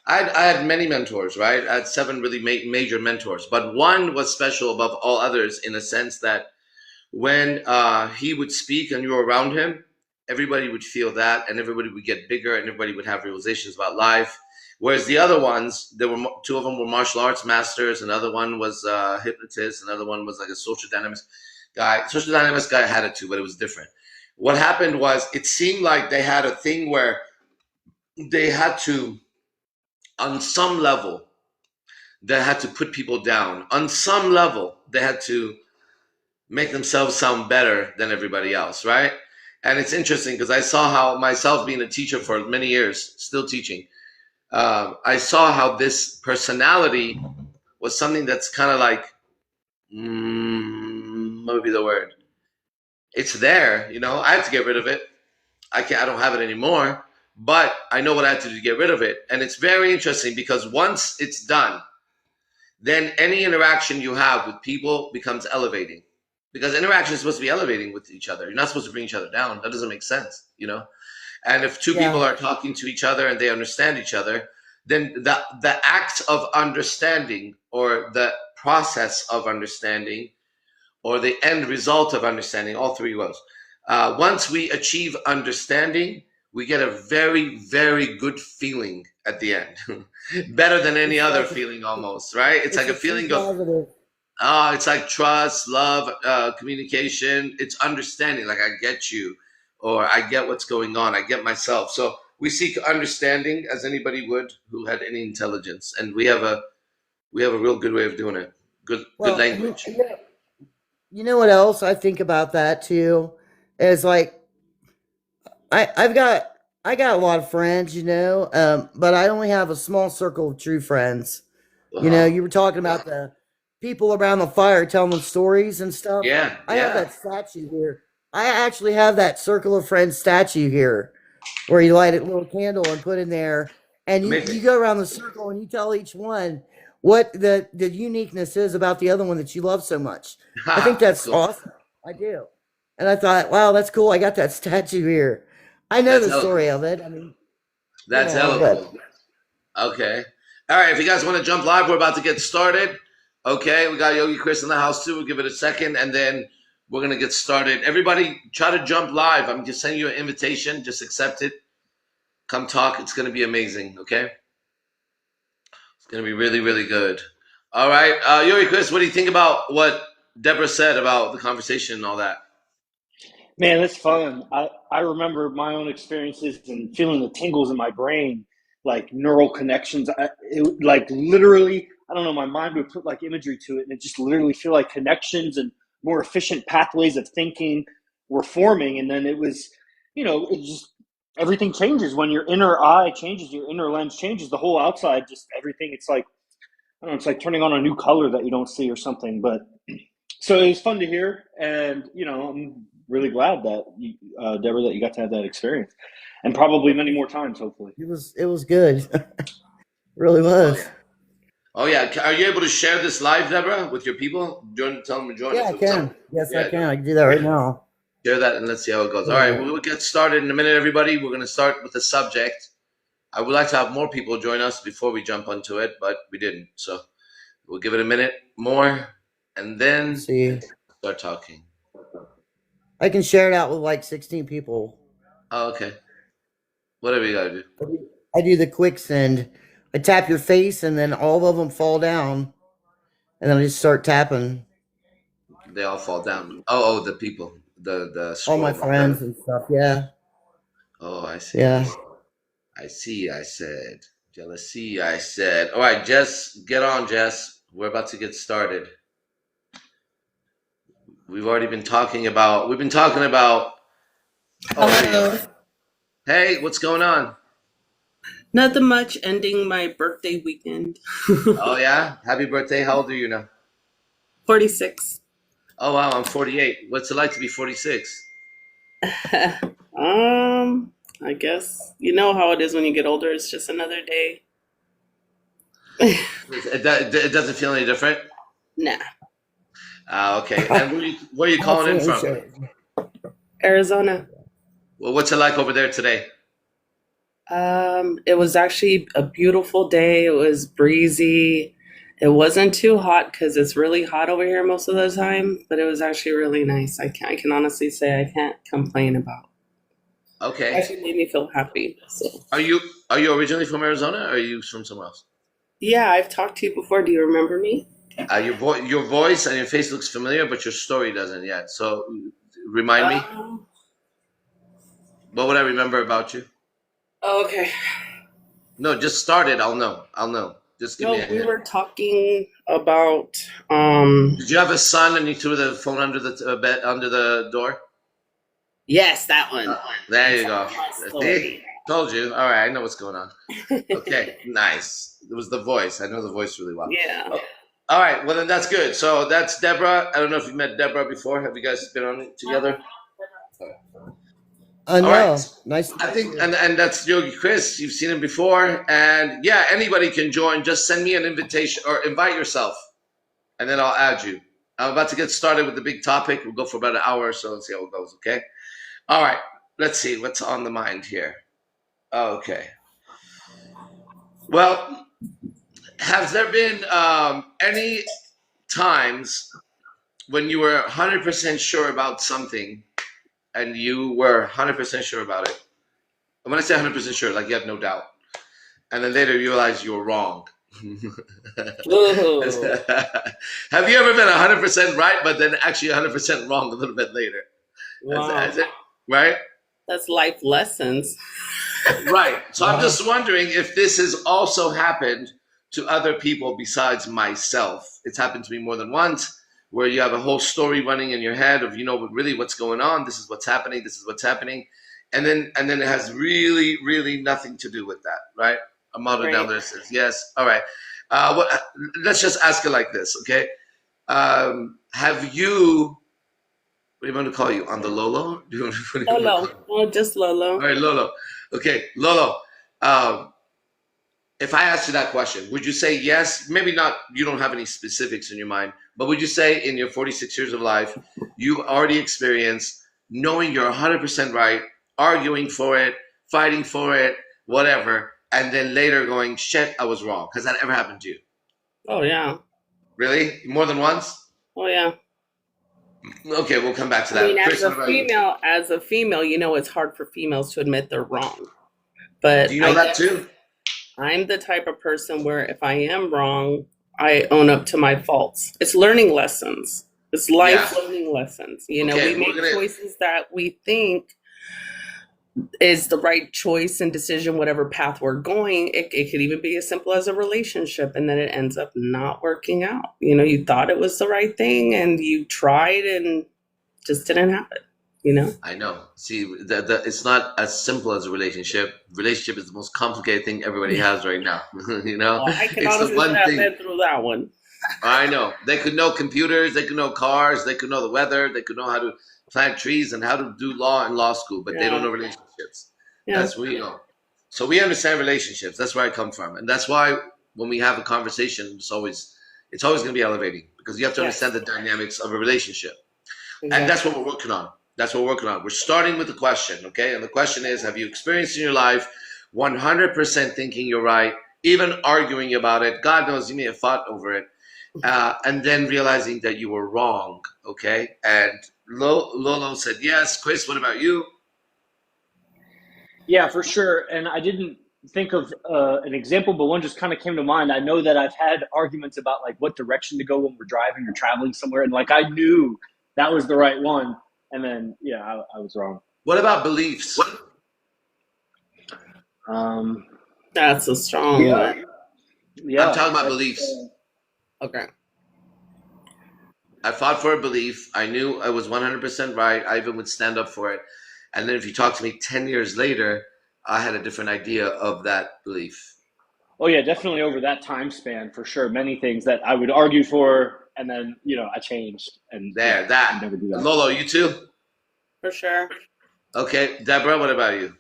I had many mentors, right? I had seven really major mentors, but one was special above all others in a sense that when he would speak and you were around him, everybody would feel that, and everybody would get bigger, and everybody would have realizations about life. Whereas the other ones, there were two of them were martial arts masters, another one was hypnotist, another one was like a social dynamics guy. Social dynamics guy had it too, but it was different. What happened was it seemed like they had a thing where they had to, on some level, they had to put people down. On some level, they had to make themselves sound better than everybody else, right? And it's interesting because I saw how myself being a teacher for many years, still teaching, I saw how this personality was something that's kind of like, what would be the word? It's there, you know. I have to get rid of it. I can't. I don't have it anymore. But I know what I have to do to get rid of it, and it's very interesting because once it's done, then any interaction you have with people becomes elevating. Because interaction is supposed to be elevating with each other. You're not supposed to bring each other down. That doesn't make sense, you know? And if two people Yeah. are talking to each other and they understand each other, then the act of understanding or the process of understanding or the end result of understanding, all three was. Once we achieve understanding, we get a very, very good feeling at the end. Better than any It's other like feeling almost, right? It's like it's a a true feeling of, positive. it's like trust, love, communication. It's understanding, like I get you, or I get what's going on. I get myself. So we seek understanding as anybody would who had any intelligence, and we have a real good way of doing it. Good Well, language. you know what else I think about that too is like I've got I got a lot of friends, but I only have a small circle of true friends. Uh huh. You were talking about the people around the fire telling stories and stuff. Yeah, I have yeah. that statue here. I actually have that circle of friends statue here where you light a little candle and put in there and you Amazing. go around the circle and you tell each one what the uniqueness is about the other one that you love so much. I think Ha, that's that's cool. awesome. I do. And I thought, wow, that's cool. I got that statue here. I know That's the hella story cool. of it. I mean, That's hella but cool. Okay. All right. If you guys want to jump live, we're about to get started. Okay. We got Yogi Chris in the house too. We'll give it a second and then we're going to get started. Everybody try to jump live. I'm just sending you an invitation. Just accept it. Come talk. It's going to be amazing. Okay. It's going to be really, really good. All right. Yogi Chris, what do you think about what Deborah said about the conversation and all that? Man, that's fun. I remember my own experiences and feeling the tingles in my brain, like neural connections. Like literally, I don't know, my mind would put like imagery to it, and it just literally feel like connections and more efficient pathways of thinking were forming. And then it was, it just everything changes when your inner eye changes, your inner lens changes, the whole outside, just everything. It's like I don't know, it's like turning on a new color that you don't see or something. But so it was fun to hear, and I'm really glad that Deborah, that you got to have that experience, and probably many more times, hopefully. it was good. Really Oh, was. yeah. Oh, yeah. Are you able to share this live, Deborah, with your people? Tell them to join Yeah, us. I can. Yes, I Yeah. can. I can do that right now. Share that and let's see how it goes. All right, Yeah. we'll get started in a minute, everybody. We're going to start with the subject. I would like to have more people join us before we jump onto it, but we didn't. So we'll give it a minute more and Let's then see. start talking. I can share it out with like 16 people. Oh, okay. Whatever you got to do. I do the quick send. I tap your face and then all of them fall down. And then I just start tapping They all fall down. Oh, the people. The all my scroll bar. friends and stuff. Yeah. Oh, I see. Yeah. I see, I said. Jealousy, I said. All right, Jess, get on, Jess. We're about to get started. We've been talking about, oh, there you go. Hello. Hey, what's going on? Nothing much. Ending my birthday weekend. Oh, yeah? Happy birthday. How old are you now? 46. Oh, wow, I'm 48. What's it like to be 46? I guess you know how it is when you get older. It's just another day. It doesn't feel any different? Nah. Okay. And where are you calling in Absolutely from? sure. Arizona. Well, what's it like over there today? It was actually a beautiful day. It was breezy. It wasn't too hot because it's really hot over here most of the time, but it was actually really nice. I can honestly say I can't complain about. It Okay. actually made me feel happy. So Are you originally from Arizona, or are you from somewhere else? yeah, I've talked to you before. Do you remember me? Your voice and your face looks familiar, but your story doesn't yet. So remind me. Um, What would I remember about you? okay. No, just start it. I'll know. I'll know. Just give me a No, we hint. were talking about Did you have a son and you threw the phone under the bed, under the door? yes, that one. There you That's go. my See? story. Told you. All right, I know what's going on. Okay, nice. It was the voice. I know the voice really well. Yeah. Oh, all right, well then that's good. So that's Deborah. I don't know if you've met Deborah before. Have you guys been on it together? All right. No, nice to I meet think, you. and that's Yogi Chris. You've seen him before, and yeah, anybody can join. Just send me an invitation or invite yourself, and then I'll add you. I'm about to get started with the big topic. We'll go for about an hour or so and see how it goes. Okay. All right. Let's see what's on the mind here. Okay. Well, has there been any times when you were 100% sure about something and you were 100% sure about it? And when I say 100% sure, like you have no doubt, and then later you realize you were wrong. Ooh. Have you ever been 100% right, but then actually 100% wrong a little bit later? Wow. Right? That's life lessons. Right. So I'm Wow. just wondering if this has also happened to other people besides myself. It's happened to me more than once, where you have a whole story running in your head of, really what's going on. This is what's happening. This is what's happening. And then it has really, really nothing to do with that, right? A model down Right. there says yes. All right. Let's just ask it like this, okay? Have you? What do you want to call you? On the Lolo? Do you want what do you want to call Lolo. you? Oh, just All Lolo. right, Lolo. Okay, Lolo. Um, if I asked you that question, would you say yes? Maybe not. You don't have any specifics in your mind, but would you say in your 46 years of life, you've already experienced knowing you're 100% right, arguing for it, fighting for it, whatever, and then later going, "Shit, I was wrong." Has that ever happened to you? Oh yeah. Really? More than once? Oh yeah. Okay, we'll come back to I mean, that. Chris, what about you? as a female, it's hard for females to admit they're wrong. But Do you know I that guess too? I'm the type of person where if I am wrong, I own up to my faults. It's learning lessons. It's life Yeah. learning lessons. Okay, We we're make gonna. choices that we think is the right choice and decision, whatever path we're going. It could even be as simple as a relationship, and then it ends up not working out. You thought it was the right thing and you tried and just didn't happen. I know. See, it's not as simple as a relationship. Relationship is the most complicated thing everybody has right now. Well, I can It's the honestly say one I've thing. been through that one. I know. They could know computers, they could know cars, they could know the weather, they could know how to plant trees and how to do law in law school, but they don't Yeah. know relationships. Yeah. That's what we know. So we understand relationships. That's where I come from, and that's why when we have a conversation, it's always going to be elevating because you have to Yes. understand the dynamics of a relationship. And Exactly. that's what we're working on. That's what we're working on. We're starting with the question, okay? And the question is, have you experienced in your life 100% thinking you're right, even arguing about it? God knows you may have fought over it, and then realizing that you were wrong, okay? And Lolo said yes. Chris, what about you? Yeah, for sure. And I didn't think of an example, but one just kind of came to mind. I know that I've had arguments about like what direction to go when we're driving or traveling somewhere, and like I knew that was the right one, and then yeah, I was wrong. What about beliefs? Um, That's a strong yeah, one. yeah. I'm talking about that's, beliefs. Okay. I fought for a belief. I knew I was 100% right. I even would stand up for it. And then if you talk to me 10 years later, I had a different idea of that belief. oh yeah, definitely over that time span for sure. Many things that I would argue for, and then I changed, and yeah, There, I'd that. never do that. Lolo, you too? For sure. Okay. Deborah, what about you?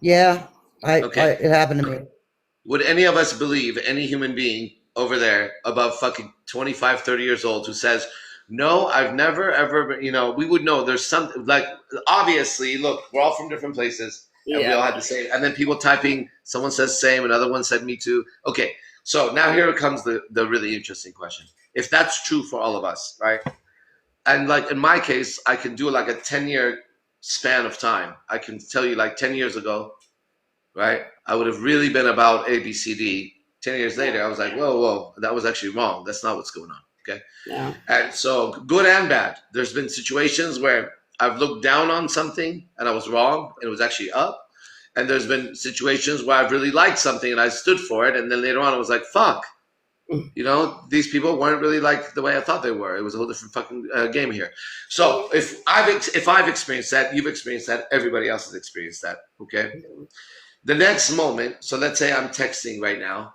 Yeah, Okay. it happened to me. Would any of us believe any human being over there above fucking 25, 30 years old who says, no, I've never, ever, we would know there's something like, obviously, look, we're all from different places. and we all Yeah. had the same. And then people typing, someone says same, another one said me too. Okay, so now here comes the really interesting question. If that's true for all of us, right? And like in my case, I can do like a 10-year span of time. I can tell you like 10 years ago, right? I would have really been about A, B, C, D. 10 years later, I was like, whoa, whoa, that was actually wrong. That's not what's going on. Okay. Yeah. And so, good and bad. There's been situations where I've looked down on something and I was wrong and it was actually up. And there's been situations where I've really liked something and I stood for it. And then later on, I was like, fuck, you know, these people weren't really like the way I thought they were. It was a whole different fucking game here. So if I've experienced that, you've experienced that, everybody else has experienced that. Okay. The next moment, so let's say I'm texting right now,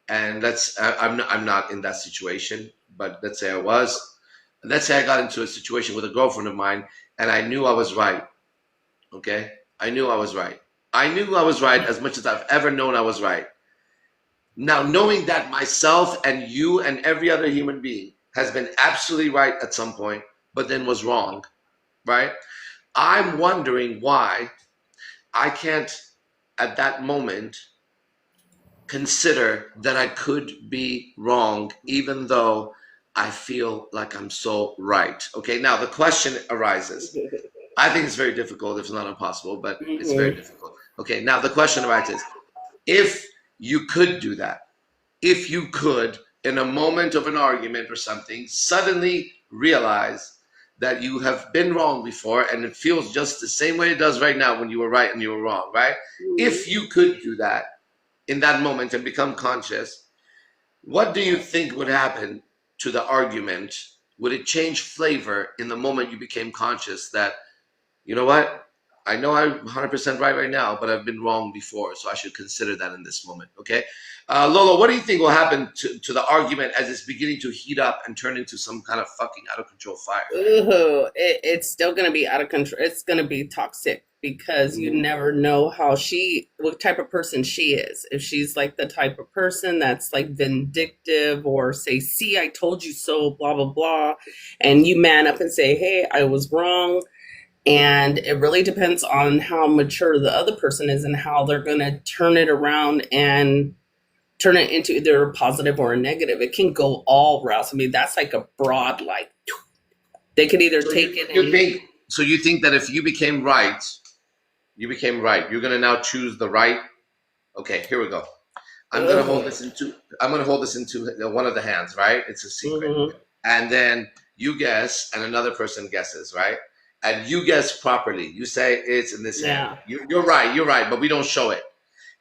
and I'm not in that situation, but let's say I was. Let's say I got into a situation with a girlfriend of mine, and I knew I was right. Okay, I knew I was right. I knew I was right as much as I've ever known I was right. Now, knowing that myself and you and every other human being has been absolutely right at some point, but then was wrong, right? I'm wondering why I can't, at that moment, consider that I could be wrong, even though I feel like I'm so right. Okay, now the question arises. I think it's very difficult, if it's not impossible, but it's very difficult. Okay, now the question arises. If you could do that, if you could, in a moment of an argument or something, suddenly realize that you have been wrong before and it feels just the same way it does right now when you were right and you were wrong, right? If you could do that in that moment and become conscious, what do you think would happen to the argument? Would it change flavor in the moment you became conscious that, you know what? I know I'm 100% right now, but I've been wrong before, so I should consider that in this moment, okay? Lolo, what do you think will happen to the argument as it's beginning to heat up and turn into some kind of fucking out of control fire? Ooh, it's still going to be out of control. It's going to be toxic because you never know what type of person she is. If she's like the type of person that's like vindictive or say, see, I told you so, blah, blah, blah. And you man up and say, hey, I was wrong. And it really depends on how mature the other person is and how they're going to turn it around and turn it into either a positive or a negative. It can go all routes. I mean, that's like a broad, like, they could either take it and... So you think that if you became right, you're going to now choose the right? Okay, here we go. I'm going to hold this into one of the hands, right? It's a secret. And then you guess and another person guesses, right? And you guess properly. You say it's in this hand. You're right, but we don't show it.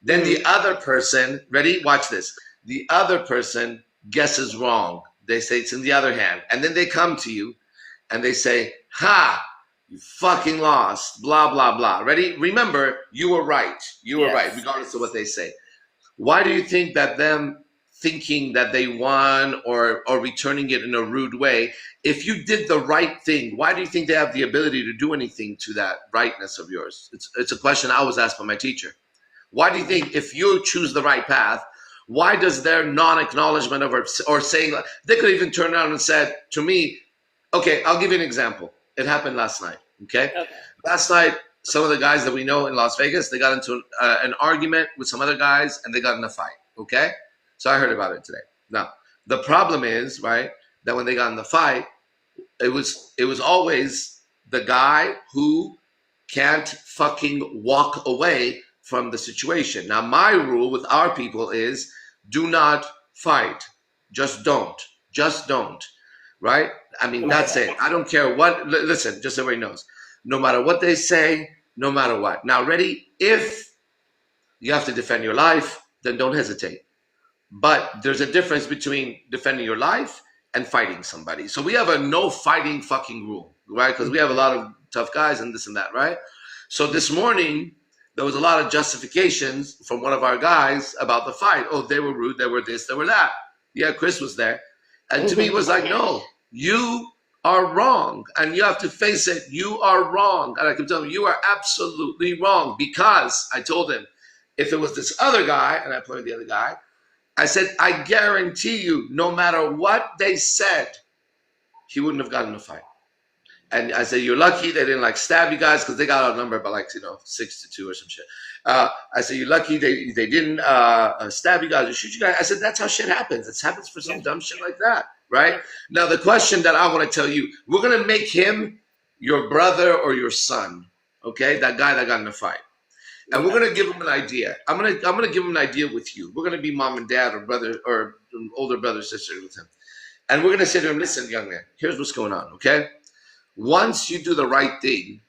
Then the other person, ready? Watch this. The other person guesses wrong. They say it's in the other hand. And then they come to you and they say, ha, you fucking lost, blah, blah, blah. Ready? Remember, you were right. You were right, regardless of what they say. Why do you think that them thinking that they won or returning it in a rude way, if you did the right thing, why do you think they have the ability to do anything to that rightness of yours? It's a question I was asked by my teacher. Why do you think if you choose the right path, why does their non-acknowledgement of or saying, they could even turn around and said to me, okay, I'll give you an example. It happened last night, okay? Last night, some of the guys that we know in Las Vegas, they got into an argument with some other guys and they got in a fight, okay? So I heard about it today. Now, the problem is, right, that when they got in the fight, it was always the guy who can't fucking walk away from the situation. Now, my rule with our people is do not fight. Just don't. Just don't. Right? I mean, that's it. I don't care what. Listen, just so everybody knows. No matter what they say, no matter what. Now, ready? If you have to defend your life, then don't hesitate. But there's a difference between defending your life and fighting somebody. So we have a no fighting fucking rule, right? Because we have a lot of tough guys and this and that, right? So this morning, there was a lot of justifications from one of our guys about the fight. Oh, they were rude, they were this, they were that. Yeah, Chris was there. And to me, it was like, no, you are wrong. And you have to face it. You are wrong. And I can tell him, you are absolutely wrong. Because I told him, if it was this other guy, and I pointed the other guy, I said, I guarantee you, no matter what they said, he wouldn't have gotten in a fight. And I said, you're lucky they didn't like stab you guys because they got outnumbered by 6-2 or some shit. I said, you're lucky they didn't stab you guys or shoot you guys. I said, that's how shit happens. It happens for some dumb shit like that, right? Yeah. Now, the question that I want to tell you, we're going to make him your brother or your son, okay? That guy that got in a fight. And we're gonna give him an idea. I'm gonna give him an idea with you. We're gonna be mom and dad or brother or older brother sister with him, and we're gonna say to him, "Listen, young man, here's what's going on. Okay, once you do the right thing,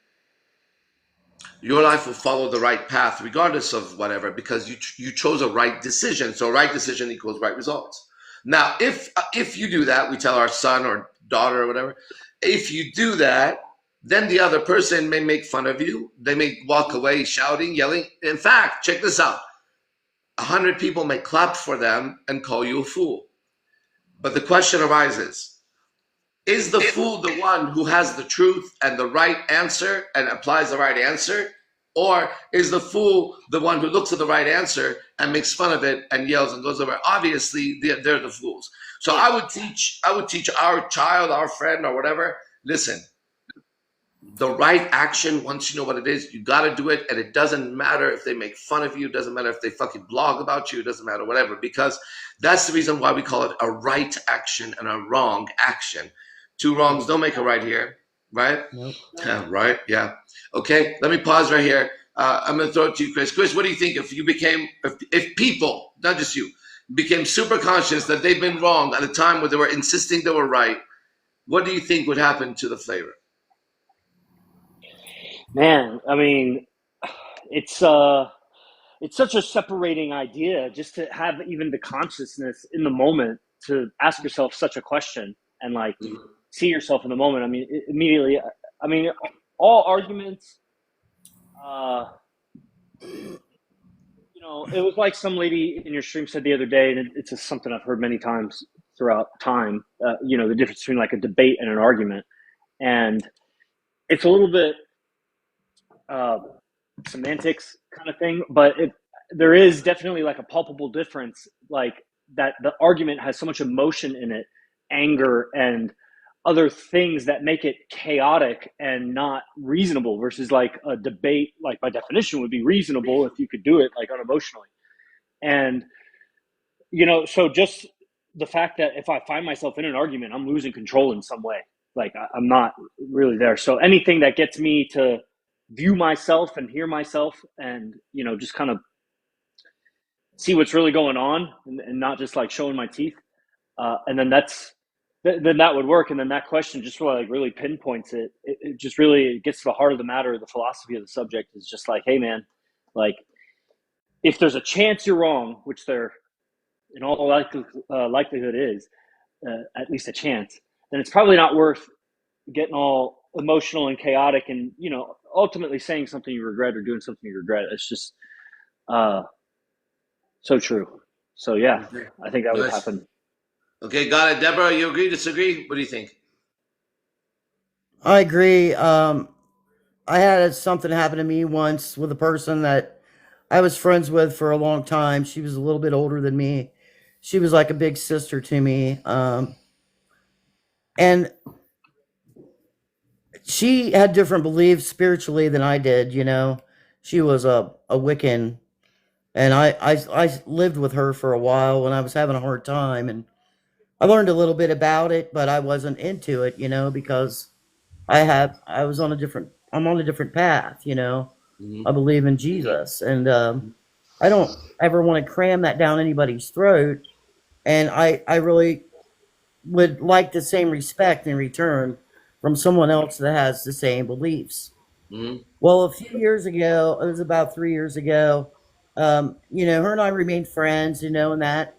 your life will follow the right path, regardless of whatever, because you chose a right decision. So right decision equals right results. Now, if you do that, we tell our son or daughter or whatever, if you do that, then the other person may make fun of you. They may walk away shouting, yelling. In fact, check this out. 100 people may clap for them and call you a fool. But the question arises, is the fool the one who has the truth and the right answer and applies the right answer? Or is the fool the one who looks at the right answer and makes fun of it and yells and goes over? Obviously, they're the fools. So I would teach our child, our friend, or whatever, listen, the right action, once you know what it is, you got to do it. And it doesn't matter if they make fun of you. It doesn't matter if they fucking blog about you. It doesn't matter, whatever, because that's the reason why we call it a right action and a wrong action. Two wrongs don't make a right here, right? Nope. Yeah, right? Yeah. Okay, let me pause right here. I'm going to throw it to you, Chris. Chris, what do you think if people, not just you, became super conscious that they've been wrong at a time where they were insisting they were right? What do you think would happen to the flavor? Man, I mean, it's such a separating idea just to have even the consciousness in the moment to ask yourself such a question and like see yourself in the moment. I mean, immediately, I mean, all arguments, it was like some lady in your stream said the other day, and it's just something I've heard many times throughout time, the difference between like a debate and an argument. And it's a little bit semantics kind of thing, but there is definitely like a palpable difference, like that the argument has so much emotion in it, anger and other things that make it chaotic and not reasonable, versus like a debate, like by definition would be reasonable if you could do it like unemotionally. And so just the fact that if I find myself in an argument, I'm losing control in some way, like I'm not really there. So anything that gets me to view myself and hear myself and just kind of see what's really going on and not just like showing my teeth, and then then that would work. And then that question just really pinpoints it. It just really gets to the heart of the matter. The philosophy of the subject is just like, hey man, like if there's a chance you're wrong, which there in all likelihood is, at least a chance, then it's probably not worth getting all emotional and chaotic and ultimately saying something you regret or doing something you regret. It's just so true. So yeah, I think that would happen. Okay, got it. Deborah, you agree, disagree? What do you think? I agree. I had something happen to me once with a person that I was friends with for a long time. She was a little bit older than me. She was like a big sister to me. And she had different beliefs spiritually than I did, She was a Wiccan. And I lived with her for a while when I was having a hard time. And I learned a little bit about it, but I wasn't into it, because I'm on a different path, Mm-hmm. I believe in Jesus. And I don't ever want to cram that down anybody's throat. And I really would like the same respect in return from someone else that has the same beliefs. Mm-hmm. Well, a few years ago, it was about 3 years ago, her and I remained friends, and that.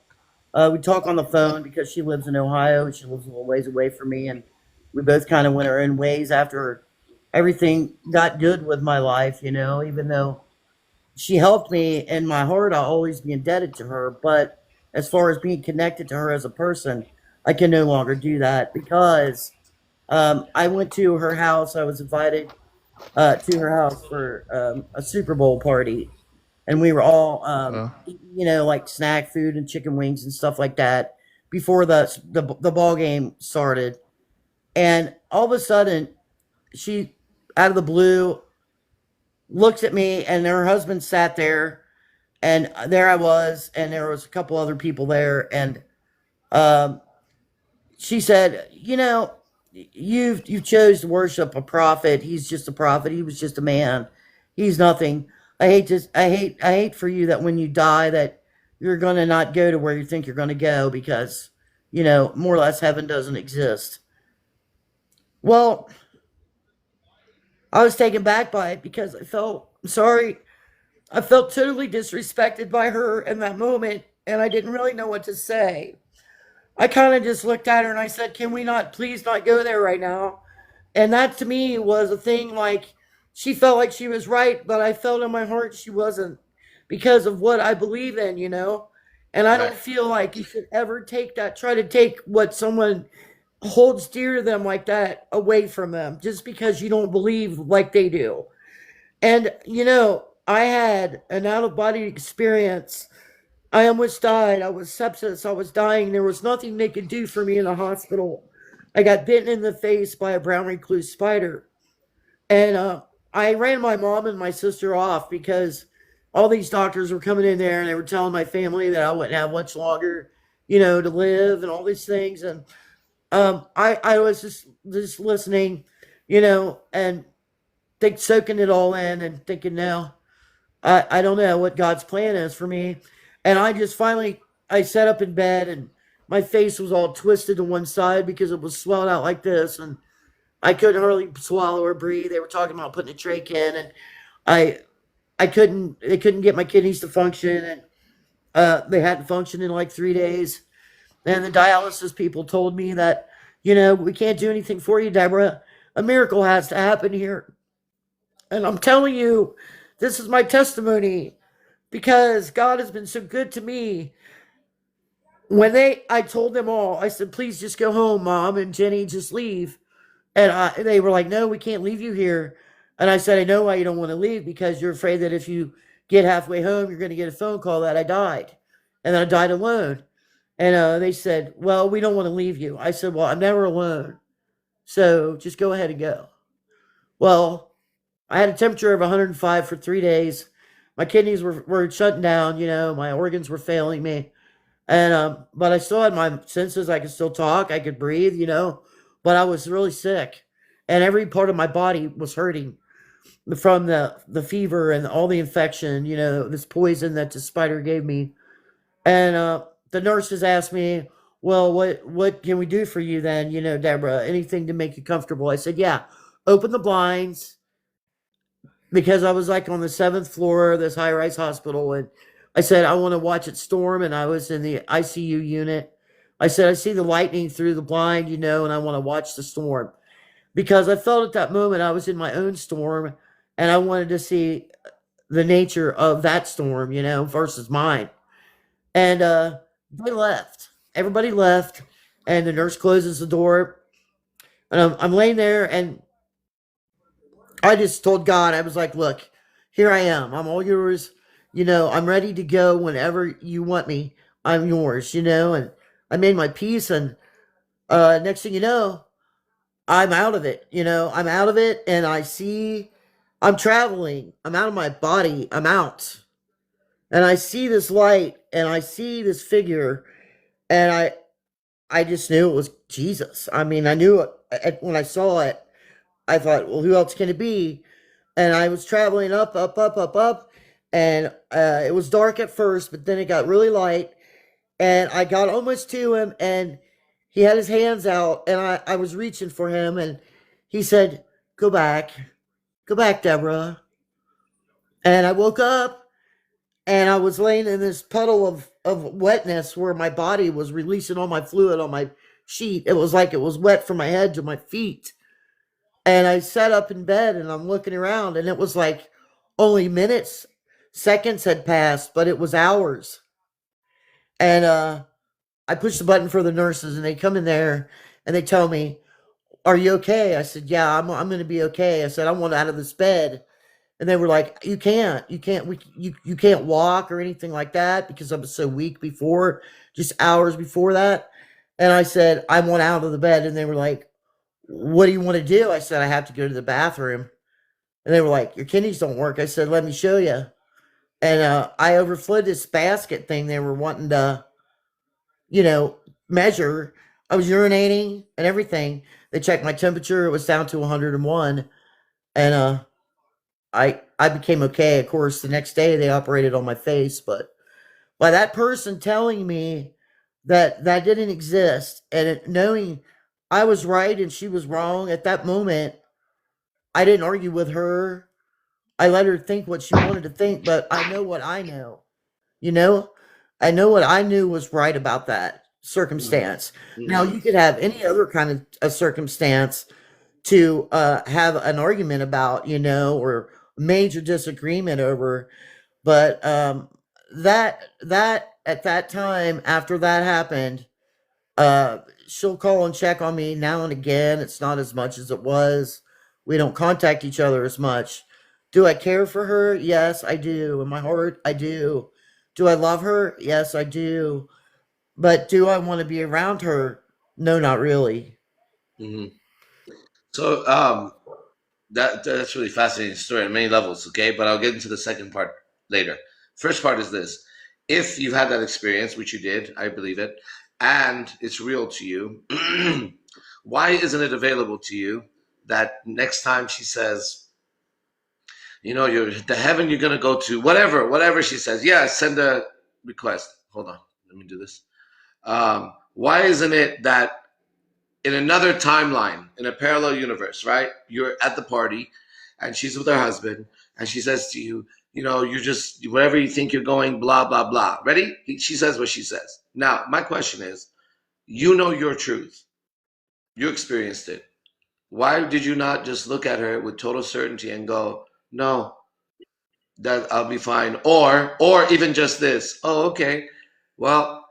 We talk on the phone because she lives in Ohio and she lives a little ways away from me, and we both kind of went our own ways after everything got good with my life, even though she helped me in my heart, I'll always be indebted to her. But as far as being connected to her as a person, I can no longer do that because I went to her house. I was invited to her house for a Super Bowl party, and we were all, like snack food and chicken wings and stuff like that before the ball game started. And all of a sudden, she out of the blue looked at me, and her husband sat there, and there I was, and there was a couple other people there, and um, she said, you chose to worship a prophet. He's just a prophet. He was just a man. He's nothing. I hate for you that when you die that you're gonna not go to where you think you're gonna go because, more or less heaven doesn't exist. Well, I was taken back by it because I felt sorry. I felt totally disrespected by her in that moment, and I didn't really know what to say. I kind of just looked at her and I said, "Can we not please not go there right now?" And that to me was a thing like she felt like she was right, but I felt in my heart she wasn't because of what I believe in. And I Right. don't feel like you should ever try to take what someone holds dear to them like that away from them just because you don't believe like they do. And, I had an out of body experience. I almost died. I was sepsis. I was dying. There was nothing they could do for me in the hospital. I got bitten in the face by a brown recluse spider. And I ran my mom and my sister off because all these doctors were coming in there and they were telling my family that I wouldn't have much longer, to live and all these things. And I was just listening, and soaking it all in and thinking, now I don't know what God's plan is for me. And I just finally, I sat up in bed and my face was all twisted to one side because it was swelled out like this. And I couldn't hardly swallow or breathe. They were talking about putting a trach in, and I, they couldn't get my kidneys to function. And they hadn't functioned in like 3 days. And the dialysis people told me that, we can't do anything for you, Deborah. A miracle has to happen here. And I'm telling you, this is my testimony because God has been so good to me. I told them all, I said, please just go home, Mom and Jenny, just leave. And they were like, no, we can't leave you here. And I said, I know why you don't want to leave because you're afraid that if you get halfway home, you're going to get a phone call that I died. And then I died alone. And they said, well, we don't want to leave you. I said, well, I'm never alone. So just go ahead and go. Well, I had a temperature of 105 for 3 days. My kidneys were shutting down, my organs were failing me. And but I still had my senses. I could still talk, I could breathe, but I was really sick. And every part of my body was hurting from the fever and all the infection, this poison that the spider gave me. And the nurses asked me, well, what can we do for you then, Deborah? Anything to make you comfortable? I said, yeah, open the blinds, because I was like on the seventh floor of this high rise hospital. And I said, I want to watch it storm. And I was in the ICU unit. I said, I see the lightning through the blind, and I want to watch the storm because I felt at that moment I was in my own storm and I wanted to see the nature of that storm, versus mine. And they left. Everybody left. And the nurse closes the door. And I'm laying there and I just told God, I was like, look, here I am. I'm all yours. I'm ready to go whenever you want me. I'm yours, and I made my peace. And next thing you know, I'm out of it. I'm out of it. And I'm traveling. I'm out of my body. I'm out. And I see this light and I see this figure. And I just knew it was Jesus. I mean, I knew it when I saw it. I thought, well, who else can it be? And I was traveling up, up, up, up, up, and it was dark at first, but then it got really light, and I got almost to him, and he had his hands out, and I was reaching for him, and he said, go back, Deborah. And I woke up, and I was laying in this puddle of wetness where my body was releasing all my fluid on my sheet. It was like it was wet from my head to my feet. And I sat up in bed and I'm looking around, and it was like only minutes, seconds had passed, but it was hours. And I pushed the button for the nurses, and they come in there and they tell me, are you okay? I said, yeah, I'm going to be okay. I said, I want out of this bed. And they were like, you can't walk or anything like that, because I was so weak before, just hours before that. And I said, I want out of the bed. And they were like, what do you want to do? I said, I have to go to the bathroom. And they were like, your kidneys don't work. I said, let me show you. And I overflowed this basket thing they were wanting to, you know, measure. I was urinating and everything. They checked my temperature. It was down to 101. And I became okay. Of course, the next day they operated on my face. But by that person telling me that that didn't exist and knowing I was right and she was wrong at that moment, I didn't argue with her. I let her think what she wanted to think, but I know what I know. You know, I know what I knew was right about that circumstance. Now, Mm-hmm. you could have any other kind of a circumstance to have an argument about, or major disagreement over, but that at that time after that happened, uh, she'll call and check on me now and again. It's not as much as it was. We don't contact each other as much. Do I care for her? Yes, I do. In my heart, I do. Do I love her? Yes, I do. But do I want to be around her? No, not really. Mm-hmm. So that's really fascinating story on many levels. Okay, but I'll get into the second part later. First part is this: if you've had that experience, which you did, I believe it, and it's real to you, why isn't it available to you that next time she says, you're the heaven you're gonna go to, whatever she says, yeah, send a request. Hold on, let me do this. Why isn't it that in another timeline, in a parallel universe, right? You're at the party and she's with her husband and she says to you, you're just wherever you think you're going, blah, blah, blah. Ready? She says what she says. Now, my question is, you know your truth. You experienced it. Why did you not just look at her with total certainty and go, no, that I'll be fine? Or even just this, oh, okay. Well,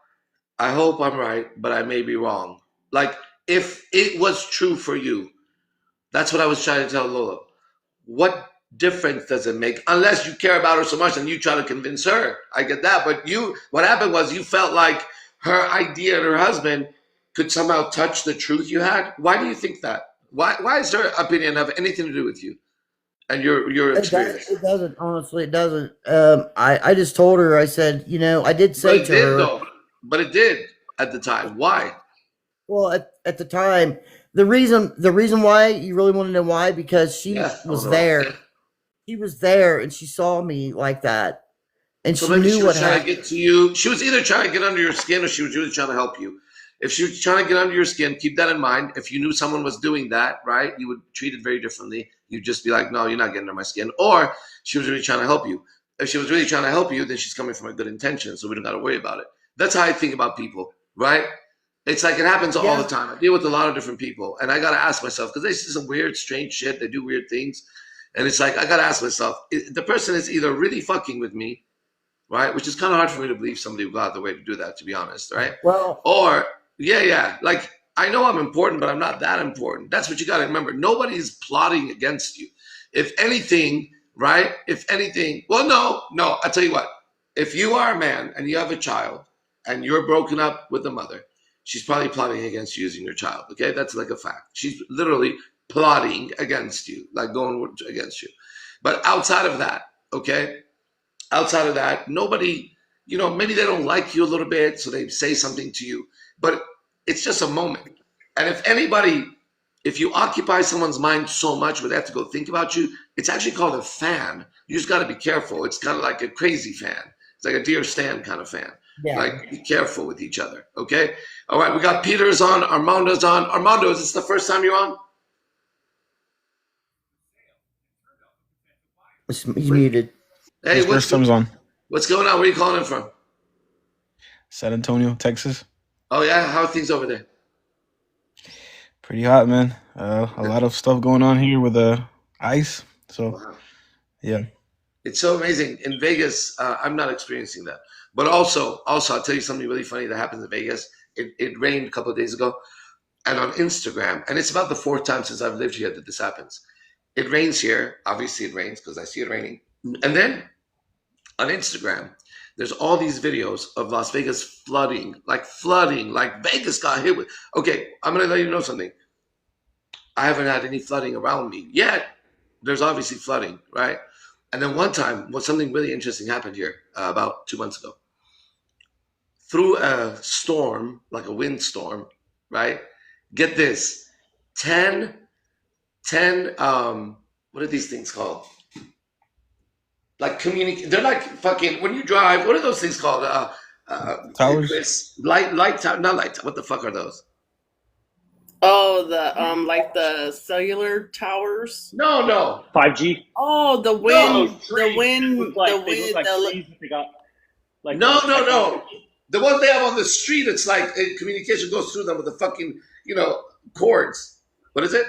I hope I'm right, but I may be wrong. Like, if it was true for you, that's what I was trying to tell Lola. What difference does it make? Unless you care about her so much and you try to convince her. I get that. But what happened was you felt like her idea and her husband could somehow touch the truth you had. Why do you think that? Why does her opinion have anything to do with you and your It does. experience? It doesn't. Honestly, it doesn't. I just told her. I said, I did But say it to did her. though. But it did at the time. Why? Well, at the time, the reason why you really want to know why, because she Yes, I want was to know. there. She was there, and she saw me like that, and So she maybe knew she was what trying to happened. get to you. She was either trying to get under your skin or she was really trying to help you. If she was trying to get under your skin, keep that in mind. If you knew someone was doing that, right, you would treat it very differently. You'd just be like, no, you're not getting under my skin. Or she was really trying to help you. If she was really trying to help you, then she's coming from a good intention. So we don't got to worry about it. That's how I think about people, right? It's like it happens all the Yeah, time. I deal with a lot of different people. And I got to ask myself, because they see some weird, strange shit. They do weird things. And it's like, I got to ask myself, the person is either really fucking with me, right? Which is kind of hard for me to believe somebody would go out the way to do that, to be honest, right? well, Or, yeah, like I know I'm important, but I'm not that important. That's what you got to remember. Nobody's plotting against you. If anything, right? If anything, well, no, I'll tell you what. If you are a man and you have a child and you're broken up with the mother, she's probably plotting against you using your child, okay? That's like a fact. She's literally plotting against you, like going against you. But outside of that, okay? Outside of that, nobody, maybe they don't like you a little bit, so they say something to you, but it's just a moment. And if you occupy someone's mind so much where they have to go think about you, it's actually called a fan. You just got to be careful. It's kind of like a crazy fan. It's like a Dear Stan kind of fan. yeah. Like, be careful with each other, okay? All right, we got Peter's on, Armando's on. Armando, is this the first time you're on? He's muted. Hey, His first time's on. what's going on? Where are you calling in from? San Antonio, Texas. Oh, yeah? How are things over there? Pretty hot, man. A lot of stuff going on here with ice. So, Wow. yeah. It's so amazing. In Vegas, I'm not experiencing that. But also, I'll tell you something really funny that happens in Vegas. It rained a couple of days ago, and on Instagram, and it's about the fourth time since I've lived here that this happens. It rains here. Obviously, it rains because I see it raining. And then on Instagram, there's all these videos of Las Vegas flooding, like Vegas got hit with. Okay, I'm going to let you know something. I haven't had any flooding around me yet. There's obviously flooding, right? And then one time, something really interesting happened here about 2 months ago. Through a storm, like a windstorm, right? Get this, 10, what are these things called? Like they're like fucking, when you drive, what are those things called? Towers? Light tower, not light tower, what the fuck are those? Oh, the like the cellular towers. No. 5G. Oh, the No, wind, Those the trees, wind, they look like, the they look wind, like the trees that they got like No. The ones they have on the street, it's like communication goes through them with the fucking, cords. What is it?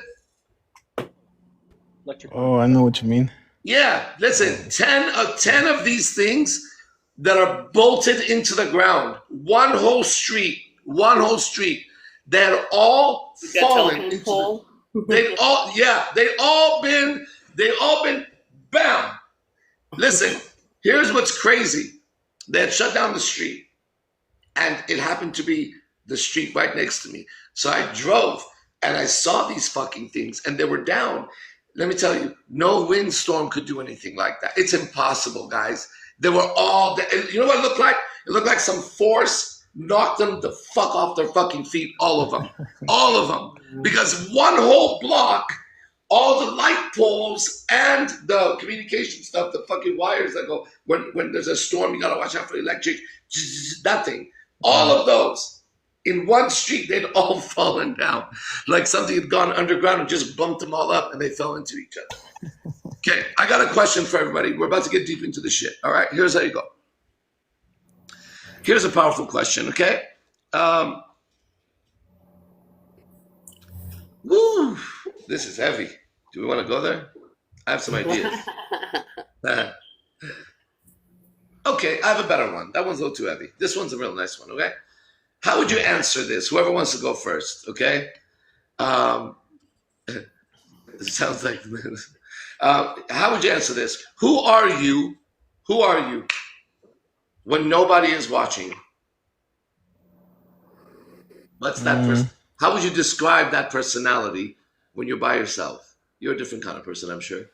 electric. Oh, I know what you mean. Yeah, listen, 10 of these things that are bolted into the ground. One whole street. They had all we got fallen telephone into pole. they'd all been bam. Listen, here's what's crazy. They had shut down the street, and it happened to be the street right next to me. So I drove and I saw these fucking things, and they were down. Let me tell you, no windstorm could do anything like that. It's impossible, guys. They were all, you know what it looked like? It looked like some force knocked them the fuck off their fucking feet, all of them. All of them. Because one whole block, all the light poles and the communication stuff, the fucking wires that go, when there's a storm, you gotta watch out for the electric, that thing. All of those. In one street, they'd all fallen down. Like something had gone underground and just bumped them all up, and they fell into each other. Okay, I got a question for everybody. We're about to get deep into the shit. All right, here's how you go. Here's a powerful question, okay? Woo, this is heavy. Do we want to go there? I have some ideas. Okay, I have a better one. That one's a little too heavy. This one's a real nice one, okay? How would you answer this? Whoever wants to go first, okay? It sounds like how would you answer this? Who are you when nobody is watching? What's that person? How would you describe that personality when you're by yourself? You're a different kind of person, I'm sure.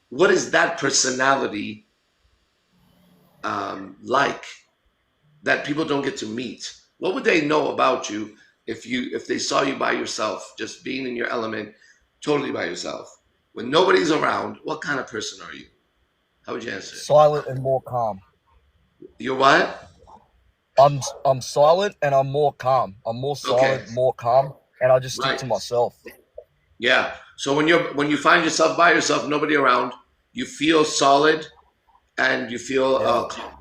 What is that personality like that people don't get to meet? What would they know about you if they saw you by yourself, just being in your element, totally by yourself, when nobody's around? What kind of person are you? How would you answer it? Silent and more calm. You're what? I'm silent and I'm more calm. I'm more silent, more calm, and I just stick to myself. Yeah. So when you find yourself by yourself, nobody around, you feel solid and you feel calm.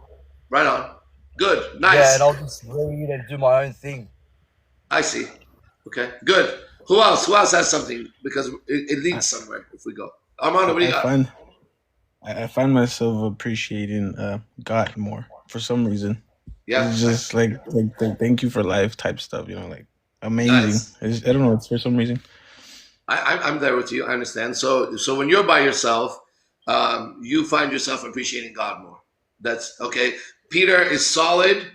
Right on. Good. Nice. Yeah, and I'll just read and do my own thing. I see. Okay. Good. Who else? Who else has something? Because it leads somewhere if we go. Armando, what do you got? I find myself appreciating God more for some reason. Yeah. It's just like thank you for life type stuff, like amazing. Nice. I don't know, it's for some reason. I'm there with you. I understand. So when you're by yourself, you find yourself appreciating God more. That's okay. Peter is solid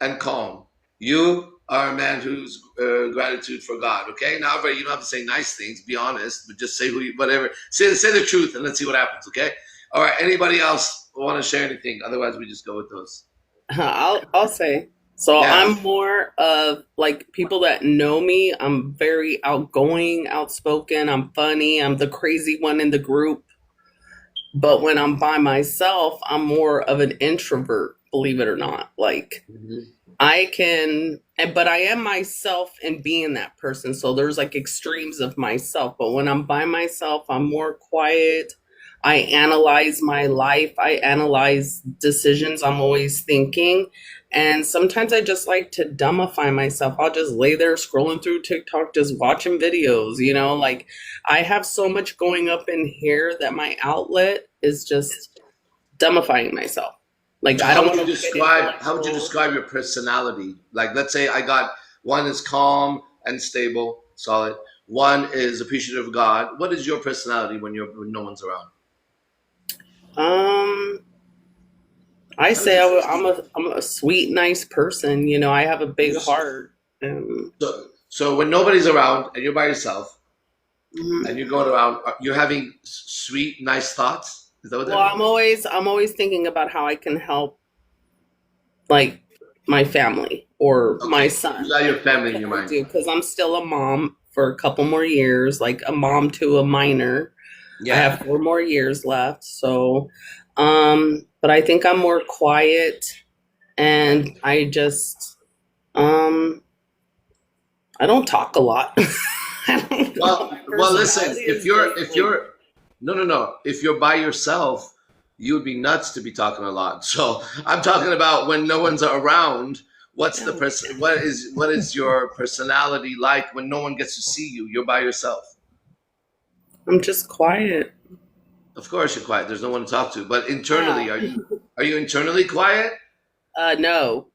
and calm. You are a man who's gratitude for God. Okay. Now, you don't have to say nice things. Be honest, but just say whatever. Say the truth, and let's see what happens. Okay. All right. Anybody else want to share anything? Otherwise, we just go with those. I'll say. So Yeah. I'm more of like people that know me. I'm very outgoing, outspoken. I'm funny. I'm the crazy one in the group. But when I'm by myself, I'm more of an introvert, believe it or not. Like but I am myself and being that person. So there's like extremes of myself. But when I'm by myself, I'm more quiet. I analyze my life. I analyze decisions I'm always thinking. And sometimes I just like to dumbify myself. I'll just lay there scrolling through TikTok, just watching videos, like I have so much going up in here that my outlet is just dumbifying myself. Like I don't want to how would you describe your personality? Like, let's say I got one is calm and stable, solid. One is appreciative of God. What is your personality when no one's around? I say I'm a sweet, nice person. I have a big heart. So when nobody's around and you're by yourself, and you're going around. You're having sweet, nice thoughts. Is that what Well, that means? I'm always thinking about how I can help, like, my family or my Okay, you son. got your Like, what family in can your I mind. do? Because I'm still a mom for a couple more years, like a mom to a minor. I Yeah. have 4 more years left. So, but I think I'm more quiet, and I just, I don't talk a lot. I don't know. My Well, listen. personality is just If like, you're, no, no, no. If you're by yourself, you would be nuts to be talking a lot. So I'm talking about when no one's around. What's the yeah, person? What is your personality like when no one gets to see you? You're by yourself. I'm just quiet. Of course, you're quiet. There's no one to talk to. But Yeah. internally, are you internally quiet? No.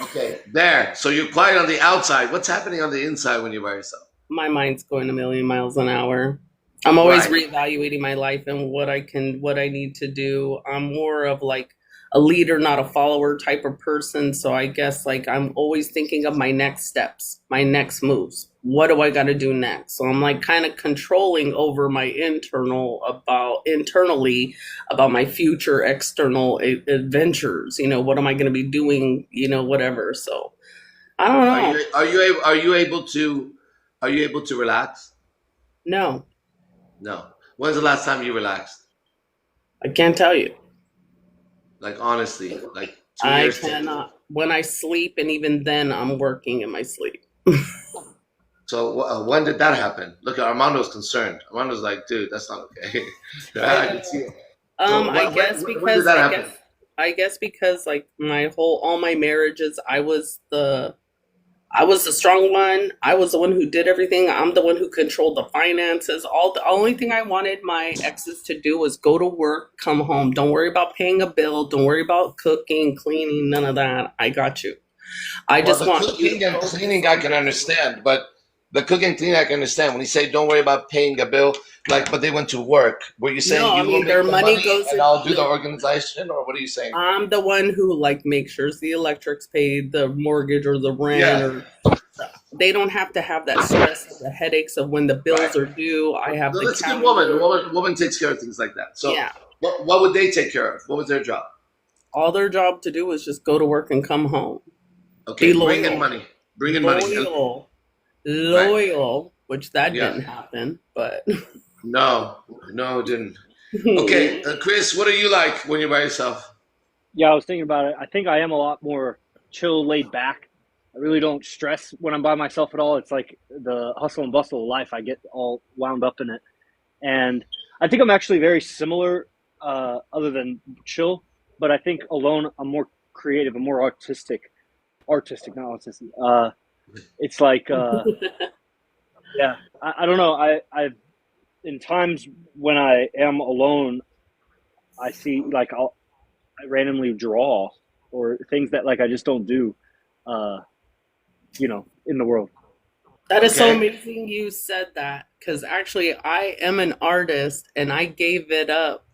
Okay, there. So you're quiet on the outside. What's happening on the inside when you're by yourself? My mind's going a million miles an hour. I'm always Right. reevaluating my life and what I need to do. I'm more of like a leader, not a follower type of person. So I guess like I'm always thinking of my next steps, my next moves. What do I got to do next? So I'm like kind of controlling over my internally about my future external adventures. What am I going to be doing? Whatever. So I don't know. Are you able to relax? No, No. When's the last time you relaxed? I can't tell you. Like honestly, like two I years, 10 years. cannot. When I sleep, and even then, I'm working in my sleep. So when did that happen? Look, Armando's concerned. Armando's like, dude, that's not okay. I I can see know. it. So when did that happen? I guess because like all my marriages, I was the strong one. I was the one who did everything. I'm the one who controlled the finances. The only thing I wanted my exes to do was go to work, come home. Don't worry about paying a bill. Don't worry about cooking, cleaning, none of that. I got you. I Well, just the want you to cooking and focus cleaning I on can your family. understand, but the cooking and cleaning I can understand. When you say don't worry about paying a bill, like, but they went to work. Were you No, saying I you will mean their make the money money goes and in. I'll do the No, organization, or what are you saying? I'm the one who like makes sure the electric's paid, the mortgage or the rent, Yeah, or they don't have to have that stress of the headaches of when the right. bills are due. I have No, the that's a good woman. calendar. Woman takes care of things like that. So, Yeah, what would they take care of? What was their job? all their job to do is just go to work and come home. Be Okay, bring in loyal, money. Bring in money. loyal, Right. loyal. Which that Yeah. didn't happen, but No, no, it didn't. Okay, Chris, what are you like when you're by yourself? Yeah, I was thinking about it. I think I am a lot more chill, laid back. I really don't stress when I'm by myself at all. It's like the hustle and bustle of life. I get all wound up in it. And I think I'm actually very similar, other than chill. But I think alone, I'm more creative and more artistic. Artistic, not autistic. It's like, yeah, I don't know. I in times when I am alone, I see like I randomly draw or things that like I just don't do, uh, in the world. that is so Okay. amazing you said that, because actually I am an artist and I gave it up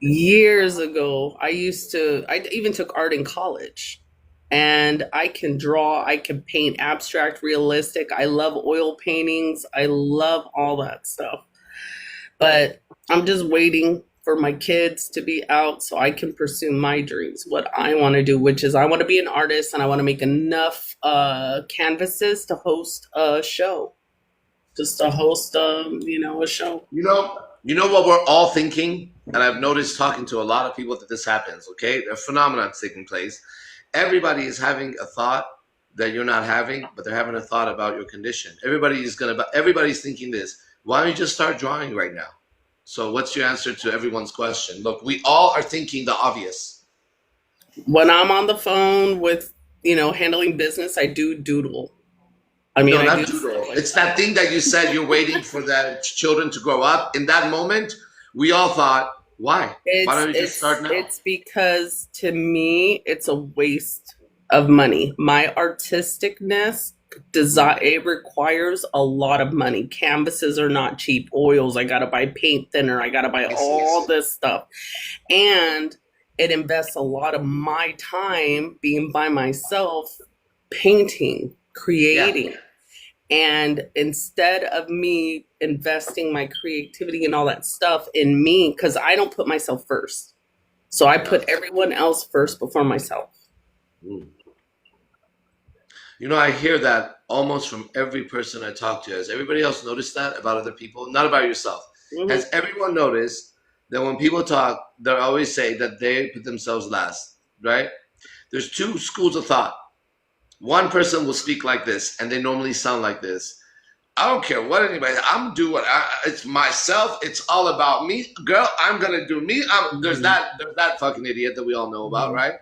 years ago. I even took art in college, and I can draw, I can paint abstract, realistic. I love oil paintings. I love all that stuff. But I'm just waiting for my kids to be out so I can pursue my dreams, what I want to do, which is I want to be an artist and I want to make enough canvases to host a show, just to host, a show. You know what we're all thinking, and I've noticed talking to a lot of people that this happens. Okay, a phenomenon's taking place. Everybody is having a thought that you're not having, but they're having a thought about your condition. Everybody's thinking this. Why don't you just start drawing right now? So, what's your answer to everyone's question? Look, we all are thinking the obvious. When I'm on the phone with, handling business, I do doodle. I mean, No, I do not stuff doodle. like It's that that. thing that you said you're waiting for the children to grow up. In that moment, we all thought, why? Why It's don't you just start it's now? it's because to me it's a waste of money. My artisticness design, it requires a lot of money. Canvases are not cheap. Oils, I gotta buy paint thinner. I gotta buy I see. all this stuff, and it invests a lot of my time being by myself, painting, Yeah. creating. And instead of me investing my creativity and all that stuff in me, because I don't put myself first. So I put everyone else first before myself. You know, I hear that almost from every person I talk to. Has everybody else noticed that about other people? Not about yourself. Mm-hmm. Has everyone noticed that when people talk, they always say that they put themselves last, right? There's two schools of thought. One person will speak like this, and they normally sound like this. I don't care what anybody. I'm doing. It's myself. It's all about me, girl. I'm gonna do me. There's that fucking idiot that we all know about, right?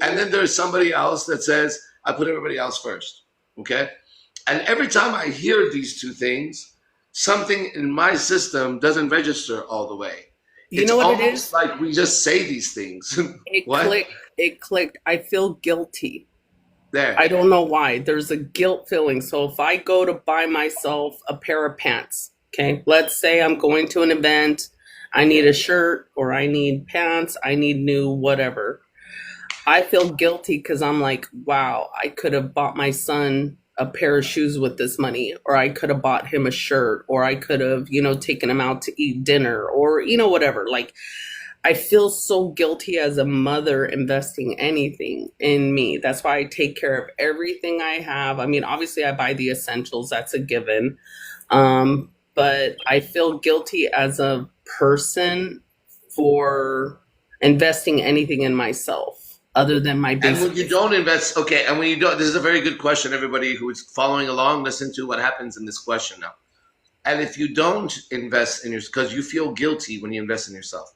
And then there's somebody else that says I put everybody else first. Okay, and every time I hear these two things, something in my system doesn't register all the way. You know what it is? Like we just say these things. It clicked. I feel guilty. There. I don't know why. There's a guilt feeling. So if I go to buy myself a pair of pants, okay, let's say I'm going to an event, I need a shirt or I need pants, I need new whatever. I feel guilty because I'm like, wow, I could have bought my son a pair of shoes with this money, or I could have bought him a shirt, or I could have, taken him out to eat dinner, or, whatever. Like, I feel so guilty as a mother investing anything in me. That's why I take care of everything I have. I mean, obviously I buy the essentials, that's a given. But I feel guilty as a person for investing anything in myself other than my business. And when you don't invest, okay, and when you don't, this is a very good question, everybody who is following along, listen to what happens in this question now. And if you don't invest in yourself, because you feel guilty when you invest in yourself,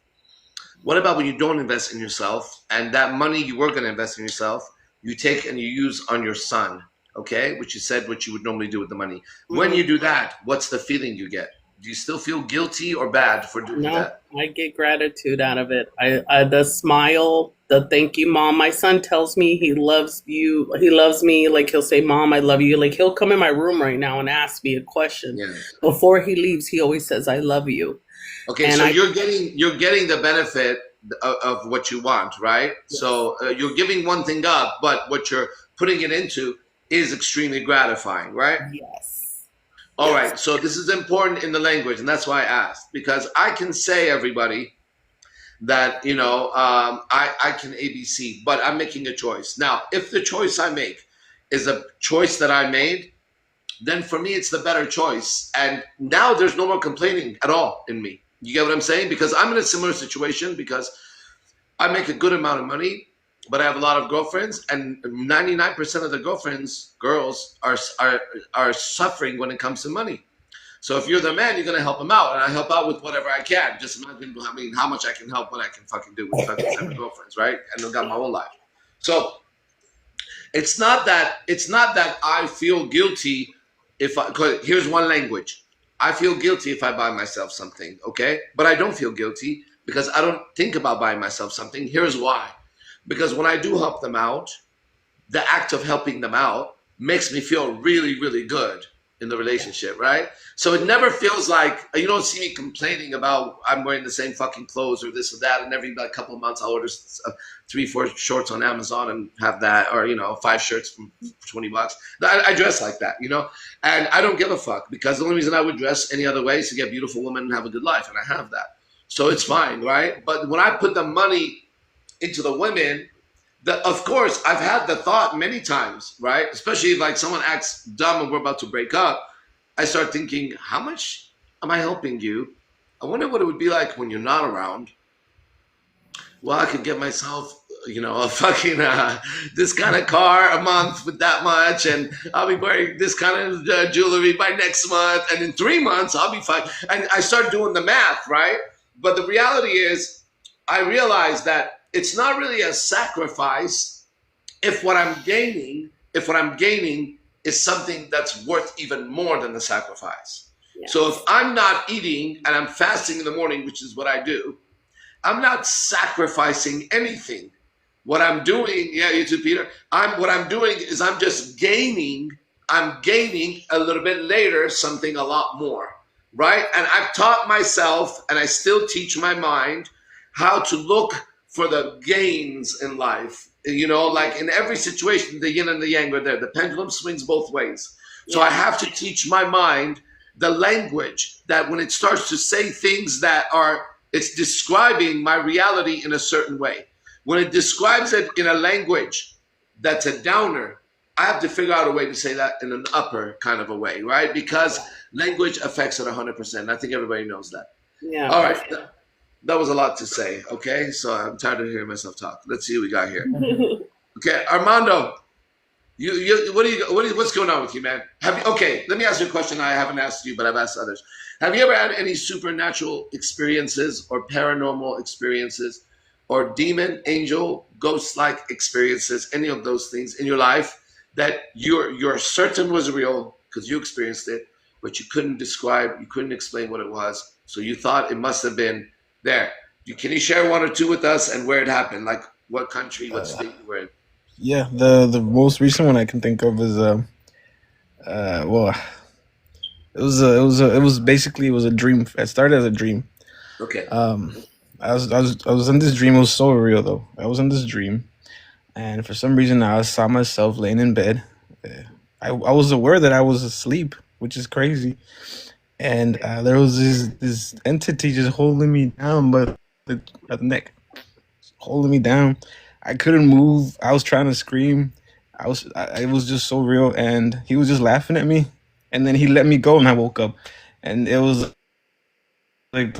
what about when you don't invest in yourself and that money you were going to invest in yourself, you take and you use on your son, okay? Which you said what you would normally do with the money. When you do that, what's the feeling you get? Do you still feel guilty or bad for doing that? No, I get gratitude out of it. I the smile, the thank you, Mom. My son tells me he loves you. He loves me. Like he'll say, Mom, I love you. Like he'll come in my room right now and ask me a question. Yeah. Before he leaves, he always says, I love you. Okay, and so you're getting the benefit of what you want, right? Yes. So you're giving one thing up, but what you're putting it into is extremely gratifying, right? Yes. All right, so this is important in the language, and that's why I asked, because I can say, everybody, that, I can ABC, but I'm making a choice. Now, if the choice I make is a choice that I made, then for me, it's the better choice. And now there's no more complaining at all in me. You get what I'm saying? Because I'm in a similar situation because I make a good amount of money, but I have a lot of girlfriends, and 99% of the girls are suffering when it comes to money. So if you're the man, you're going to help them out, and I help out with whatever I can. Just imagine, how much I can help, what I can fucking do with fucking 7 girlfriends, right? And I've got my own life. So it's not that I feel guilty because here's one language. I feel guilty if I buy myself something, okay? But I don't feel guilty because I don't think about buying myself something. Here's why. Because when I do help them out, the act of helping them out makes me feel really, really good in the relationship, right? So it never feels like, you don't see me complaining about I'm wearing the same fucking clothes or this or that, and every couple of months I'll order 3-4 shorts on Amazon and have that, or 5 shirts from $20. I dress like that, and I don't give a fuck, because the only reason I would dress any other way is to get a beautiful woman and have a good life, and I have that. So it's fine, right? But when I put the money into the women, of course, I've had the thought many times, right? Especially if like someone acts dumb and we're about to break up, I start thinking, how much am I helping you? I wonder what it would be like when you're not around. Well, I could get myself, a fucking this kind of car a month with that much, and I'll be wearing this kind of jewelry by next month, and in 3 months I'll be fine. And I start doing the math, right? But the reality is, I realize that it's not really a sacrifice if what I'm gaining is something that's worth even more than the sacrifice. Yes. So if I'm not eating and I'm fasting in the morning, which is what I do, I'm not sacrificing anything. What I'm doing, you too, Peter, what I'm doing is I'm just gaining a little bit later something a lot more, right? And I've taught myself, and I still teach my mind, how to look for the gains in life. Like in every situation, the yin and the yang are there. The pendulum swings both ways. So I have to teach my mind the language that when it starts to say things that are, it's describing my reality in a certain way. When it describes it in a language that's a downer, I have to figure out a way to say that in an upper kind of a way, right? Because language affects it 100%. I think everybody knows that. Yeah. All right. That was a lot to say. Okay. So I'm tired of hearing myself talk. Let's see what we got here. Okay. Armando, what's going on with you, man? Okay, let me ask you a question I haven't asked you, but I've asked others. Have you ever had any supernatural experiences or paranormal experiences or demon, angel, ghost-like experiences, any of those things in your life that you're certain was real because you experienced it, but you couldn't describe, you couldn't explain what it was, so you thought it must have been there? Can you share one or two with us and where it happened? Like what country, what state you were in? Yeah, the most recent one I can think of is well, it was basically, it was a dream. It started as a dream. Okay. I was in this dream. It was so real though. I was in this dream, and for some reason I saw myself laying in bed. I was aware that I was asleep, which is crazy, and there was this entity just holding me down by the neck, holding me down. I couldn't move. I was trying to scream. It was just so real, and he was just laughing at me, and then he let me go, and I woke up, and it was like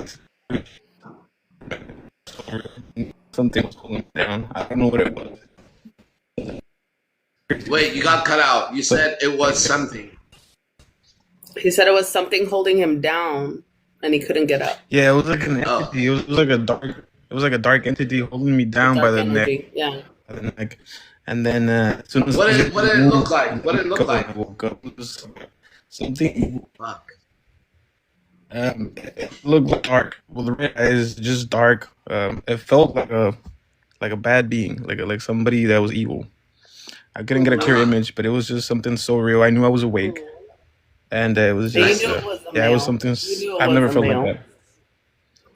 something was holding me down. I don't know what it was. Wait, you got cut out. You said it was something. He said it was something holding him down, and he couldn't get up. Yeah, it was like an entity. It was like a dark. It was like a dark entity holding me down by the Energy. neck. Yeah. By the neck. And then as soon as what did it look like? What did it look like? I woke up. It was something. Fuck. It looked dark. Well, the red eyes just dark. It felt like a bad being, like somebody that was evil. I couldn't get a clear image, but it was just something so real. I knew I was awake, and it was just it was it was something I've never felt like that.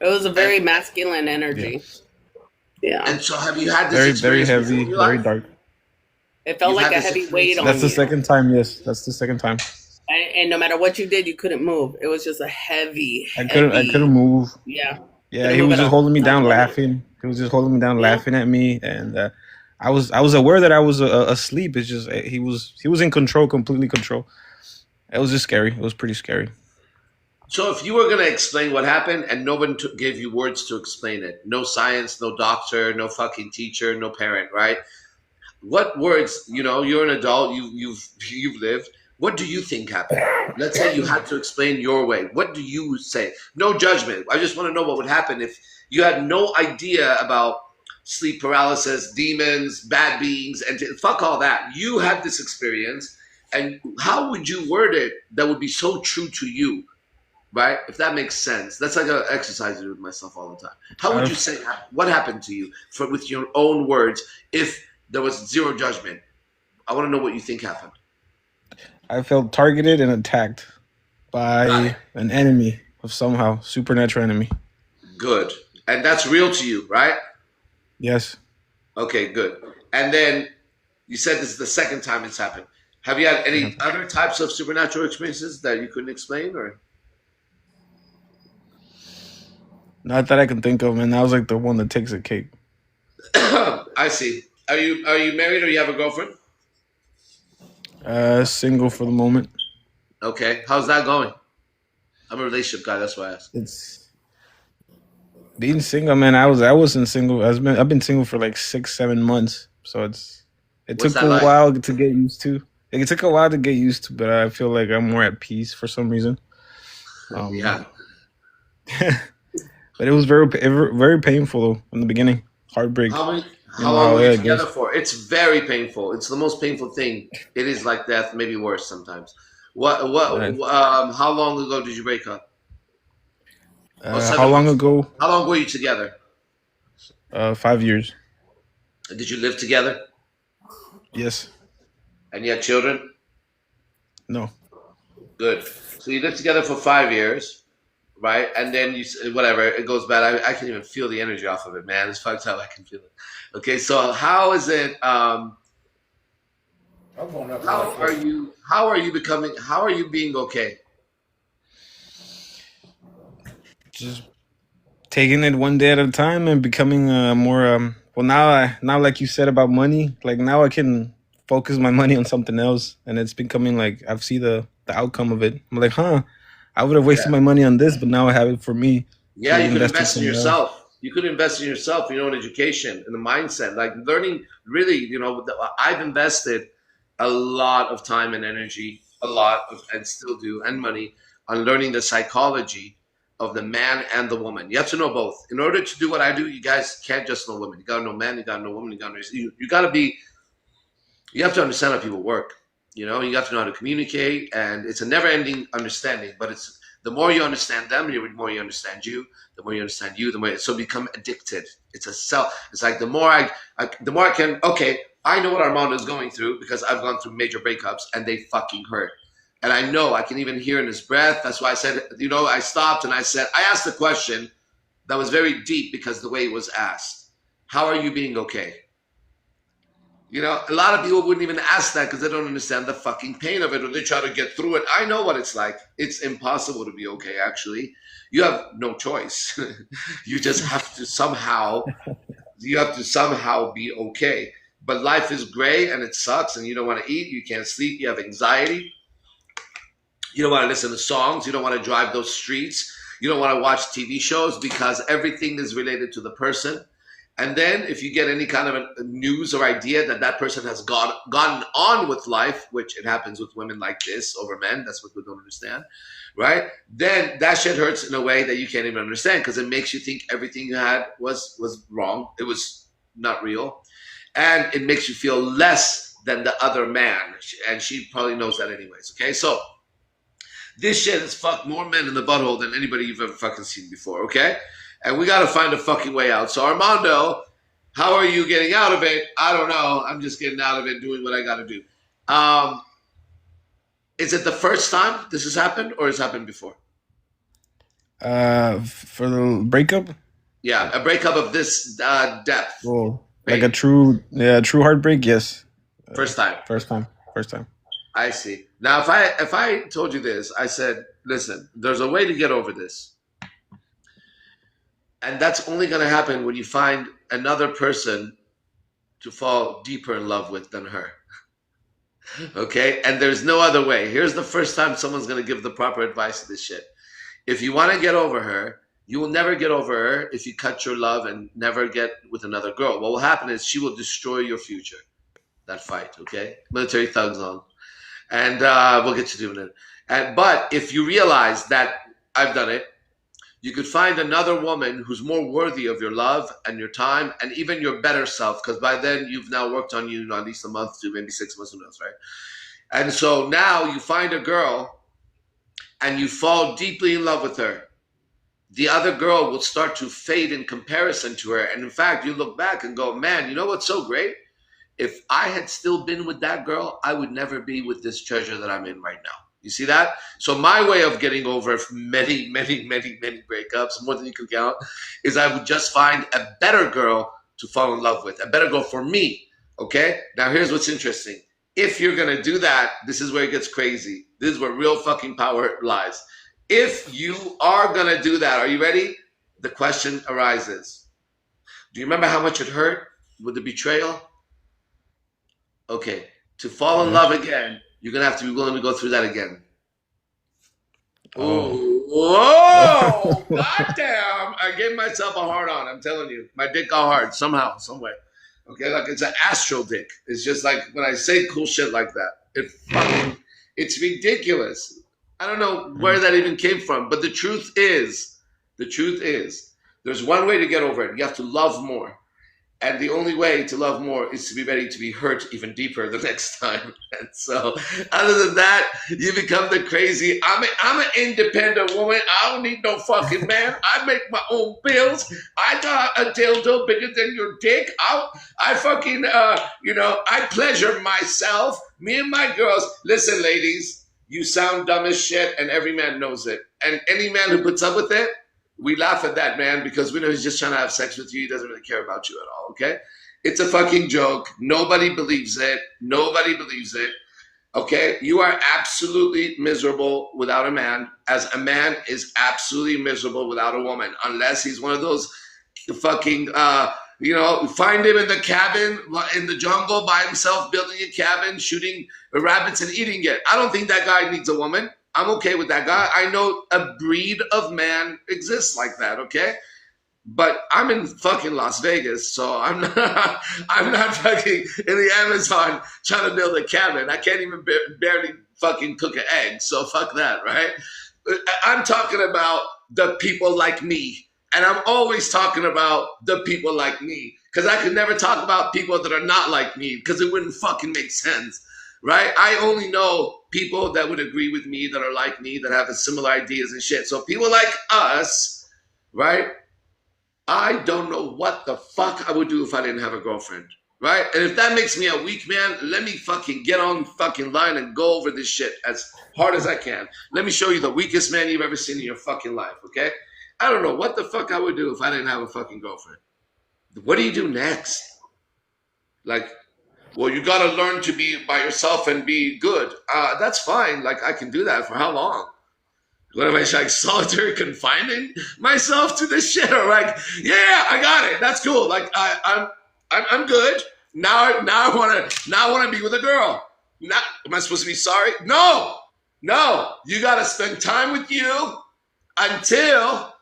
It was a very masculine energy. Yeah. And so, have you had this very experience heavy, very dark? It felt like a heavy weight on you. That's the second time. Yes, that's the second time. And no matter what you did, you couldn't move. It was just a heavy. I couldn't move. Yeah. Yeah, he was just holding me down, laughing. He was just holding me down, laughing at me, and I was aware that I was asleep. It's just he was in control, completely control. It was just scary. It was pretty scary. So if you were going to explain what happened and no one gave you words to explain it, no science, no doctor, no fucking teacher, no parent, right? What words, you're an adult, you've lived. What do you think happened? Let's say you had to explain your way. What do you say? No judgment. I just want to know what would happen if you had no idea about sleep paralysis, demons, bad beings, and fuck all that. You had this experience, and how would you word it that would be so true to you? Right? If that makes sense. That's like an exercise I do with myself all the time. How would you say what happened to you with your own words if there was zero judgment? I want to know what you think happened. I felt targeted and attacked by an enemy of somehow, supernatural enemy. Good. And that's real to you, right? Yes. Okay, good. And then you said this is the second time it's happened. Have you had any other types of supernatural experiences that you couldn't explain, or? Not that I can think of, and that was like the one that takes a cake. I see. Are you married or you have a girlfriend? Single for the moment. Okay. How's that going? I'm a relationship guy, that's why I asked. It's being single, man. I wasn't single. I've been single for like 6-7 months. So it took a while to get used to. It took a while to get used to, but I feel like I'm more at peace for some reason. Yeah. But it was very painful though in the beginning. Heartbreak. How long were you together for? It's very painful. It's the most painful thing. It is like death, maybe worse sometimes. How long ago did you break up? How long ago? How long were you together? 5 years. Did you live together? Yes. And you had children? No. Good. So you lived together for 5 years, right? And then whatever, it goes bad. I can even feel the energy off of it, man. It's fucked up. I can feel it. Okay, so how is it? I'm going up real How are quick. you? How are you becoming? How are you being okay? Just taking it one day at a time and becoming more well now like you said about money, like now I can focus my money on something else, and it's becoming like I've seen the outcome of it. I'm like, I would have Yeah. wasted my money on this, but now I have it for me Yeah, to you could invest in invest in somewhere else. yourself. You could invest in yourself, you know, in education, in the mindset, like learning. Really, you know, I've invested a lot of time and energy, a lot of, and still do, and money on learning the psychology of the man and the woman. You have to know both. In order to do what I do, you guys can't just know women. You got to know men. You got to know women. You got to be. You have to understand how people work. You know, you have to know how to communicate, and it's a never-ending understanding. But it's the more you understand them, the more you understand you. The more you understand you, the more so become addicted. It's a self. It's like the more I can. Okay, I know what Armando is going through because I've gone through major breakups, and they fucking hurt. And I know I can even hear in his breath. That's why I said, you know, I stopped and I said, I asked a question that was very deep because the way it was asked. How are you being okay? You know, a lot of people wouldn't even ask that because they don't understand the fucking pain of it, or they try to get through it. I know what it's like. It's impossible to be okay, actually. You have no choice. You just have to somehow, you have to somehow be okay. But life is gray and it sucks, and you don't want to eat, you can't sleep, you have anxiety, you don't want to listen to songs, you don't want to drive those streets, you don't want to watch TV shows because everything is related to the person. And then if you get any kind of a news or idea that that person has gotten on with life, which it happens with women like this over men, that's what we don't understand, right? Then that shit hurts in a way that you can't even understand because it makes you think everything you had was wrong. It was not real. And it makes you feel less than the other man. And she probably knows that anyways, okay? So this shit has fucked more men in the butthole than anybody you've ever fucking seen before, okay? And we gotta find a fucking way out. So Armando, how are you getting out of it? I don't know. I'm just getting out of it, doing what I gotta do. Um, is it the first time this has happened, or has happened before? For the breakup, Yeah, a breakup of this depth, well, like a pain. true heartbreak, yes. First time. First time, first time. I see. Now, if I told you this, I said, listen, there's a way to get over this, and that's only going to happen when you find another person to fall deeper in love with than her. Okay? And there's no other way. Here's the first time someone's going to give the proper advice to this shit. If you want to get over her, you will never get over her if you cut your love and never get with another girl. What will happen is she will destroy your future. That fight, okay? Military thugs on. And we'll get to doing it. But if you realize that I've done it, you could find another woman who's more worthy of your love and your time and even your better self, because by then you've now worked on you at least a month to maybe 6 months, who knows, right? And so now you find a girl and you fall deeply in love with her. The other girl will start to fade in comparison to her. And in fact, you look back and go, man, you know what's so great? If I had still been with that girl, I would never be with this treasure that I'm in right now. You see that? So my way of getting over many, many, many, many breakups, more than you can count, is I would just find a better girl to fall in love with, a better girl for me. Okay? Now here's what's interesting. If you're gonna do that, this is where it gets crazy. This is where real fucking power lies. If you are gonna do that, are you ready? The question arises. Do you remember how much it hurt with the betrayal? Okay, to fall in Yeah. love again, you're gonna have to be willing to go through that again. Oh. Ooh, whoa, goddamn! I gave myself a hard on. I'm telling you, my dick got hard somehow, some way. Okay, like it's an astral dick. It's just like when I say cool shit like that, it's ridiculous. I don't know where that even came from, but the truth is, there's one way to get over it. You have to love more. And the only way to love more is to be ready to be hurt even deeper the next time. And so, other than that, you become the crazy. I'm an independent woman. I don't need no fucking man. I make my own bills. I got a dildo bigger than your dick. I fucking, I pleasure myself. Me and my girls. Listen, ladies, you sound dumb as shit, and every man knows it. And any man who puts up with it, we laugh at that man because we know he's just trying to have sex with you. He doesn't really care about you at all, okay? It's a fucking joke. Nobody believes it. Nobody believes it. Okay? You are absolutely miserable without a man, as a man is absolutely miserable without a woman, unless he's one of those fucking, find him in the cabin, in the jungle by himself, building a cabin, shooting rabbits and eating it. I don't think that guy needs a woman. I'm okay with that guy. I know a breed of man exists like that, okay? But I'm in fucking Las Vegas, so I'm not fucking in the Amazon trying to build a cabin. I can't even barely fucking cook an egg, so fuck that, right? I'm talking about the people like me, and I'm always talking about the people like me, because I could never talk about people that are not like me, because it wouldn't fucking make sense, right? I only know people that would agree with me, that are like me, that have similar ideas and shit. So people like us, right? I don't know what the fuck I would do if I didn't have a girlfriend, right? And if that makes me a weak man, let me fucking get on fucking line and go over this shit as hard as I can. Let me show you the weakest man you've ever seen in your fucking life, okay? I don't know what the fuck I would do if I didn't have a fucking girlfriend. What do you do next? Like, well, you gotta learn to be by yourself and be good. That's fine. Like, I can do that. For how long? What am I, like, solitary confining myself to this shit? Or like, yeah, I got it. That's cool. Like, I'm good. Now I wanna be with a girl. Am I supposed to be sorry? No. You gotta spend time with you until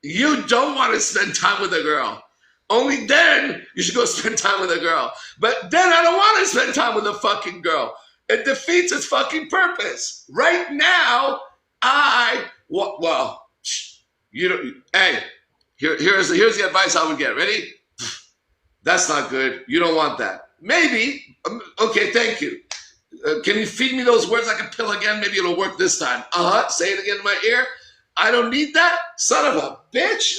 you don't want to spend time with a girl. Only then you should go spend time with a girl. But then I don't want to spend time with a fucking girl. It defeats its fucking purpose. Right now, here's the advice I would get. Ready? That's not good. You don't want that. Maybe. Okay, thank you. Can you feed me those words like a pill again? Maybe it'll work this time. Say it again in my ear. I don't need that? Son of a bitch.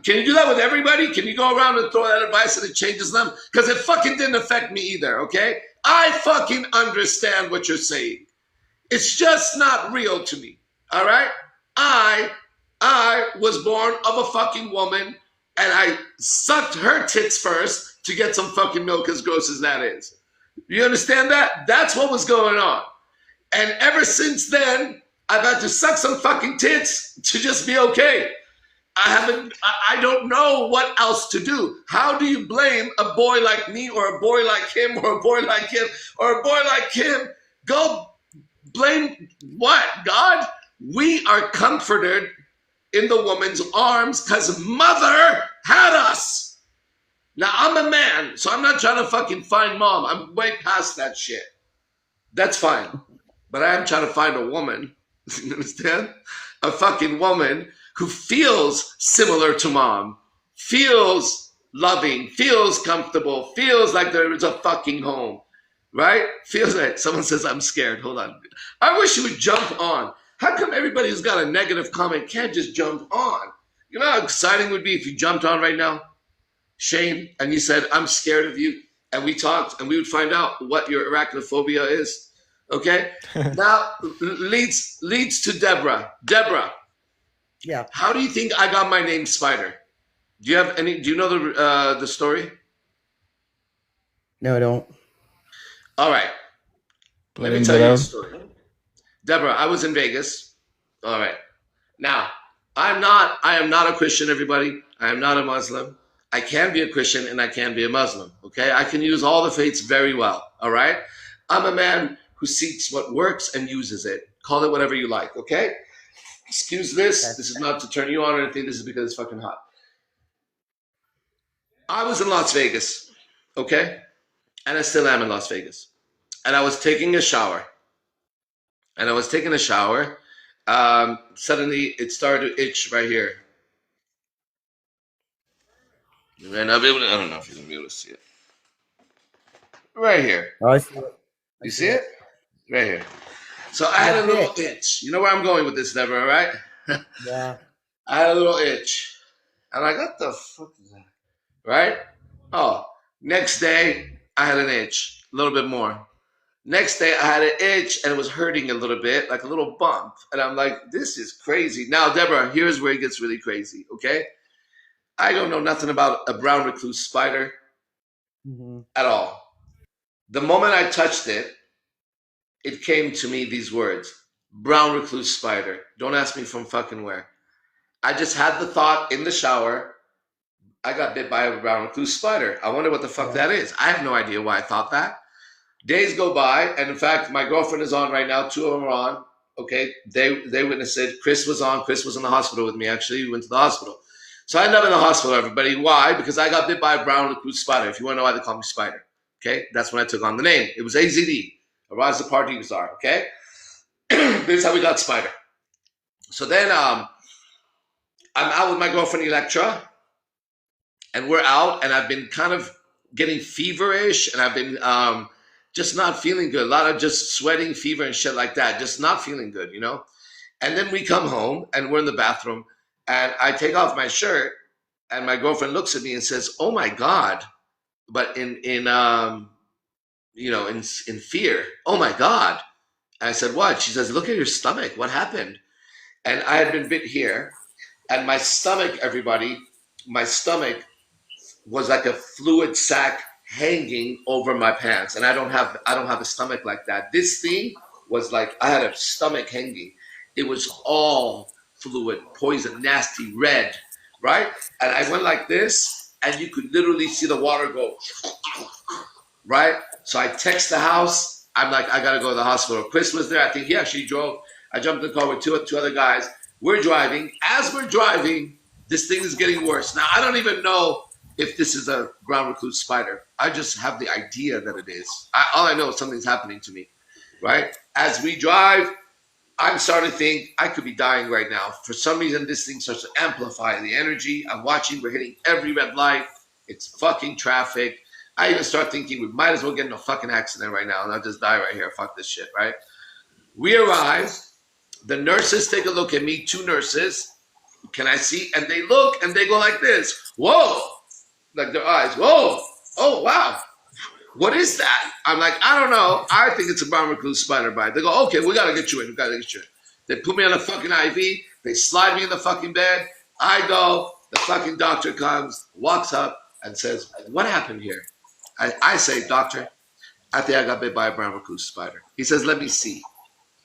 Can you do that with everybody? Can you go around and throw that advice and it changes them? Because it fucking didn't affect me either, okay? I fucking understand what you're saying. It's just not real to me, all right? I was born of a fucking woman, and I sucked her tits first to get some fucking milk, as gross as that is. You understand that? That's what was going on. And ever since then, I've had to suck some fucking tits to just be okay. I don't know what else to do. How do you blame a boy like me or a boy like him or a boy like him or a boy like him? Go blame what? God? We are comforted in the woman's arms because mother had us. Now, I'm a man, so I'm not trying to fucking find mom. I'm way past that shit. That's fine. But I am trying to find a woman, you understand? A fucking woman who feels similar to mom, feels loving, feels comfortable, feels like there is a fucking home, right? Feels like, someone says, I'm scared. Hold on. I wish you would jump on. How come everybody who's got a negative comment can't just jump on? You know how exciting it would be if you jumped on right now, Shane, and you said, I'm scared of you, and we talked, and we would find out what your arachnophobia is. Okay? Now, leads to Deborah. Deborah. Yeah. How do you think I got my name Spider? Do you know the story? No, I don't. All right. Let me tell you the story. Deborah, I was in Vegas. All right. Now, I am not a Christian, everybody. I am not a Muslim. I can be a Christian and I can be a Muslim. Okay? I can use all the faiths very well. All right? I'm a man who seeks what works and uses it. Call it whatever you like. Okay? Excuse this. This is not to turn you on or anything. This is because it's fucking hot. I was in Las Vegas, okay? And I still am in Las Vegas. And I was taking a shower. Suddenly, it started to itch right here. You may not be able to, I don't know if you're going to be able to see it. Right here. Oh, I see it. You see it? Right here. So I had a little itch. You know where I'm going with this, Deborah, right? Yeah. I had a little itch. And I got the fuck is that? Right? Oh, next day, I had an itch. A little bit more. Next day, I had an itch and it was hurting a little bit, like a little bump. And I'm like, this is crazy. Now, Deborah, here's where it gets really crazy, okay? I don't know nothing about a brown recluse spider at all. The moment I touched it, it came to me these words: brown recluse spider. Don't ask me from fucking where. I just had the thought in the shower, I got bit by a brown recluse spider. I wonder what the fuck that is. I have no idea why I thought that. Days go by, and in fact, my girlfriend is on right now. Two of them are on. Okay, they witnessed it. Chris was on. Chris was in the hospital with me, actually. We went to the hospital. So I ended up in the hospital, everybody. Why? Because I got bit by a brown recluse spider. If you want to know why they call me Spider. Okay, that's when I took on the name. It was AZD, Arash Dibazar. Okay, this is how we got Spider. So then I'm out with my girlfriend Electra, and we're out, and I've been kind of getting feverish, and I've been just not feeling good. A lot of just sweating, fever, and shit like that. Just not feeling good, you know? And then we come home, and we're in the bathroom, and I take off my shirt, and my girlfriend looks at me and says, "Oh my God," but in fear. "Oh my God." And I said, "What?" She says, "Look at your stomach. What happened?" And I had been bit here, and my stomach, everybody, my stomach was like a fluid sac hanging over my pants, and I don't have a stomach like that. This thing was like I had a stomach hanging. It was all fluid, poison, nasty, red, right? And I went like this, and you could literally see the water go, right? So I text the house. I'm like, I gotta go to the hospital. Chris was there. I think he actually drove. I jumped in the car with two other guys. We're driving. As we're driving, this thing is getting worse. Now I don't even know if this is a brown recluse spider. I just have the idea that it is. All I know is something's happening to me, right? As we drive, I'm starting to think I could be dying right now. For some reason, this thing starts to amplify the energy. I'm watching, we're hitting every red light. It's fucking traffic. I even start thinking we might as well get in a fucking accident right now and I'll just die right here. Fuck this shit, right? We arrive. The nurses take a look at me, two nurses. Can I see? And they look and they go like this. Whoa. Like their eyes. Whoa. Oh, wow. What is that? I'm like, I don't know. I think it's a brown recluse spider bite. They go, okay, we got to get you in. We got to get you in. They put me on a fucking IV. They slide me in the fucking bed. I go. The fucking doctor comes, walks up and says, what happened here? I say, doctor, I think I got bit by a brown recluse spider. He says, let me see.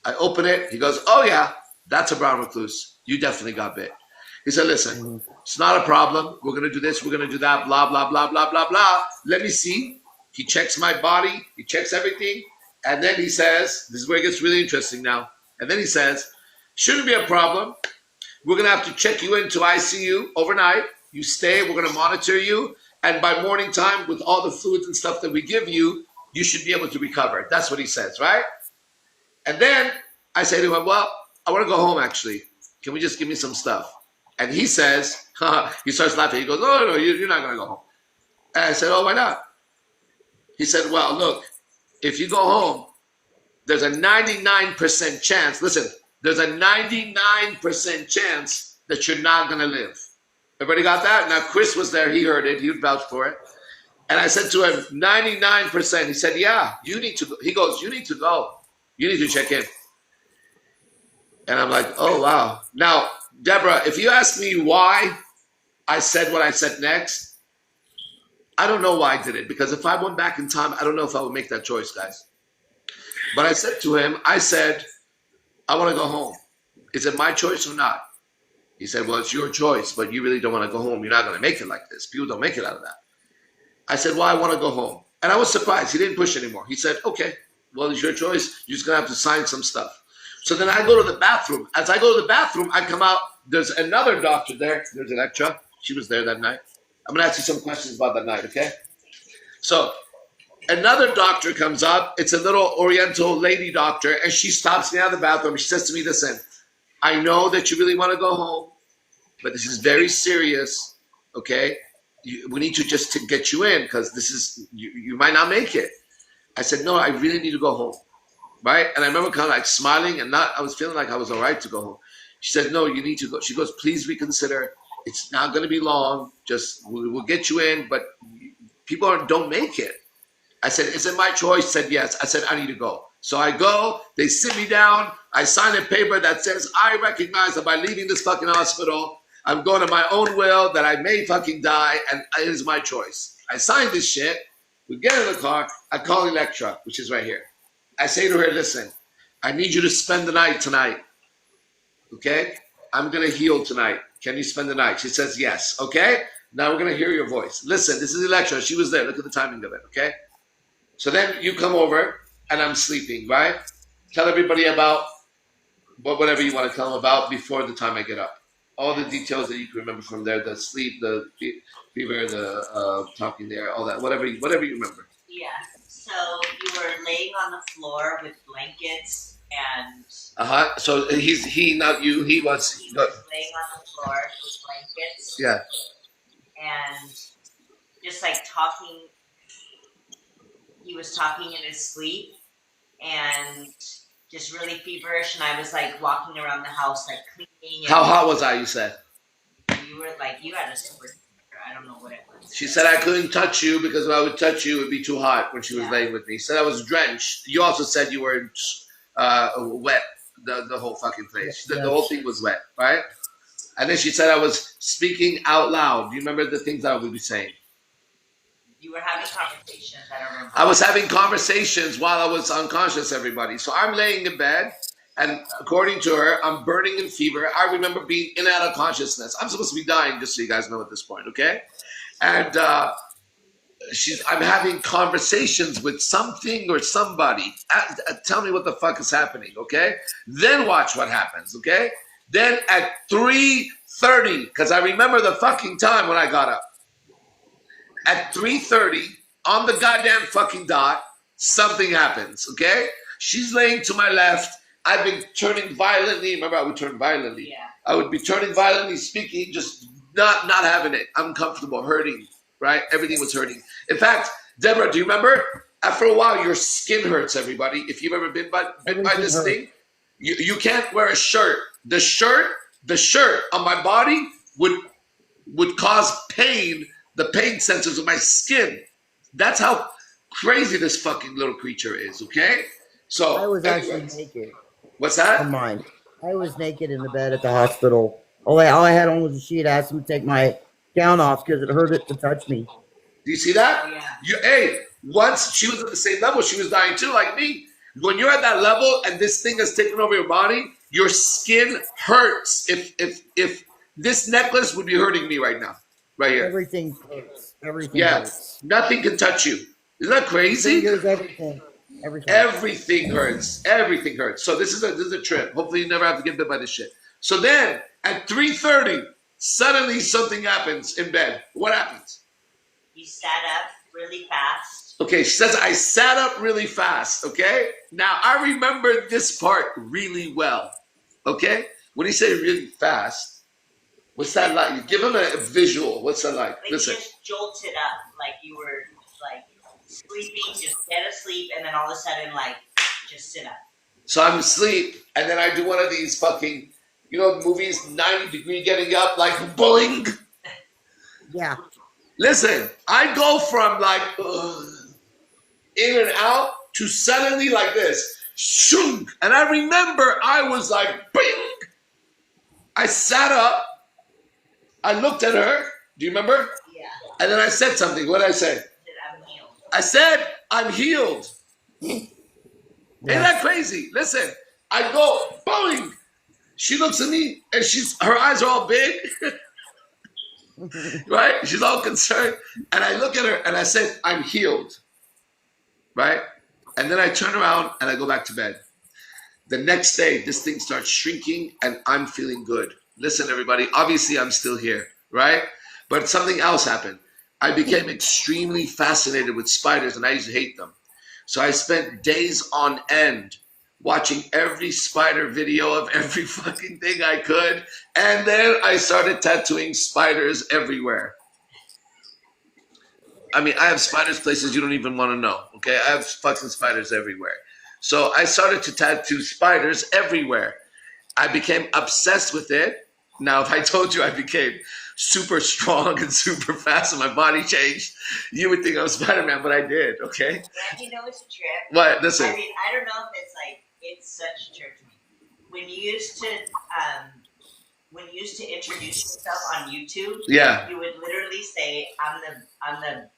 I open it. He goes, oh, yeah, that's a brown recluse. You definitely got bit. He said, listen, it's not a problem. We're going to do this. We're going to do that. Blah, blah, blah, blah, blah, blah. Let me see. He checks my body. He checks everything. And then he says, this is where it gets really interesting now. And then he says, shouldn't be a problem. We're going to have to check you into ICU overnight. You stay. We're going to monitor you. And by morning time, with all the fluids and stuff that we give you, you should be able to recover. That's what he says, right? And then I say to him, well, I want to go home, actually. Can we just give me some stuff? And he says, he starts laughing. He goes, no, you're not going to go home. And I said, oh, why not? He said, well, look, if you go home, there's a 99% chance. Listen, there's a 99% chance that you're not going to live. Everybody got that? Now, Chris was there. He heard it. He would vouch for it. And I said to him, 99%. He said, yeah, you need to go. He goes, you need to go. You need to check in. And I'm like, oh, wow. Now, Deborah, if you ask me why I said what I said next, I don't know why I did it. Because if I went back in time, I don't know if I would make that choice, guys. But I said to him, I said, I want to go home. Is it my choice or not? He said, well, it's your choice, but you really don't want to go home. You're not going to make it like this. People don't make it out of that. I said, well, I want to go home. And I was surprised. He didn't push anymore. He said, okay, well, it's your choice. You're just going to have to sign some stuff. So then I go to the bathroom. As I go to the bathroom, I come out. There's another doctor there. There's Electra. She was there that night. I'm going to ask you some questions about that night, okay? So another doctor comes up. It's a little Oriental lady doctor, and she stops me out of the bathroom. She says to me, listen, I know that you really want to go home, but this is very serious, okay? We need to just to get you in because this is, you might not make it. I said, no, I really need to go home, right? And I remember kind of like smiling and I was feeling like I was all right to go home. She said, no, you need to go. She goes, please reconsider. It's not going to be long. Just, we'll get you in, but people don't make it. I said, is it my choice? She said, yes. I said, I need to go. So I go, they sit me down. I sign a paper that says, I recognize that by leaving this fucking hospital, I'm going to my own will that I may fucking die, and it is my choice. I signed this shit. We get in the car. I call Electra, which is right here. I say to her, listen, I need you to spend the night tonight. Okay? I'm going to heal tonight. Can you spend the night? She says, yes. Okay? Now we're going to hear your voice. Listen, this is Electra. She was there. Look at the timing of it. Okay? So then you come over, and I'm sleeping, right? Tell everybody about whatever you want to tell them about before the time I get up. All the details that you can remember from there, the sleep, the fever, the talking there, all that, whatever you remember. Yeah. So you were laying on the floor with blankets and. So he not you. He was laying on the floor with blankets. Yeah. And just like talking. He was talking in his sleep, and just really feverish. And I was like walking around the house, like cleaning. How hot was I? You said. You were like you had a super. I don't know what it was. She said I couldn't touch you because if I would touch you, it would be too hot when she was laying with me. She said I was drenched. You also said you were wet, the whole fucking place. The whole thing was wet, right? And then she said I was speaking out loud. Do you remember the things that I would be saying? You were having conversations. I don't remember. I was having conversations while I was unconscious, everybody. So I'm laying in bed, and according to her, I'm burning in fever. I remember being in and out of consciousness. I'm supposed to be dying, just so you guys know at this point, okay? And I'm having conversations with something or somebody. Tell me what the fuck is happening, okay? Then watch what happens, okay? Then at 3:30, because I remember the fucking time when I got up. At 3:30, on the goddamn fucking dot, something happens, okay? She's laying to my left. I've been turning violently. Remember, I would turn violently. Yeah. I would be turning violently, speaking, just not having it. Uncomfortable, hurting, right? Everything was hurting. In fact, Deborah, do you remember? After a while, your skin hurts, everybody. If you've ever been by this thing, you can't wear a shirt. The shirt on my body would cause pain, the pain sensors of my skin. That's how crazy this fucking little creature is, okay? So I was actually naked. What's that? From mine. I was naked in the bed at the hospital. All I had on was a sheet. I asked him to take my gown off because it hurt it to touch me. Do you see that? Yeah. Once she was at the same level, she was dying too, like me. When you're at that level and this thing has taken over your body, your skin hurts. If this necklace would be hurting me right now, right here. Everything hurts. Everything hurts. Nothing can touch you. Isn't that crazy? Everything. Everything hurts. Everything hurts. So this is a trip. Hopefully you never have to get bit by this shit. So then at 3:30, suddenly something happens in bed. What happens? You sat up really fast. Okay, she says I sat up really fast. Okay, now I remember this part really well. Okay, when you say really fast, what's that like? Give him a visual. What's that like? Listen. You just jolted up, like you were like sleeping, just dead asleep, and then all of a sudden, like, just sit up. So I'm asleep, and then I do one of these fucking, movies, 90-degree getting up, like, boing. Yeah. Listen, I go from, like, in and out to suddenly like this. Shoom. And I remember I was like, bing. I sat up. I looked at her. Do you remember? Yeah. And then I said something. What did I say? I'm healed. I said, I'm healed. Ain't that crazy? Listen, I go, boing. She looks at me and her eyes are all big. Right? She's all concerned. And I look at her and I said, I'm healed. Right? And then I turn around and I go back to bed. The next day, this thing starts shrinking and I'm feeling good. Listen, everybody, obviously I'm still here, right? But something else happened. I became extremely fascinated with spiders and I used to hate them. So I spent days on end watching every spider video of every fucking thing I could. And then I started tattooing spiders everywhere. I mean, I have spiders places you don't even want to know, okay? I have fucking spiders everywhere. So I started to tattoo spiders everywhere. I became obsessed with it. Now, if I told you I became super strong and super fast and my body changed, you would think I was Spider-Man, but I did, okay? Yeah, you know it's a trip. What? Listen. I mean, I don't know if it's like, it's such a trip to me. When you used to when you used to introduce yourself on YouTube, Yeah. you would literally say, "I'm the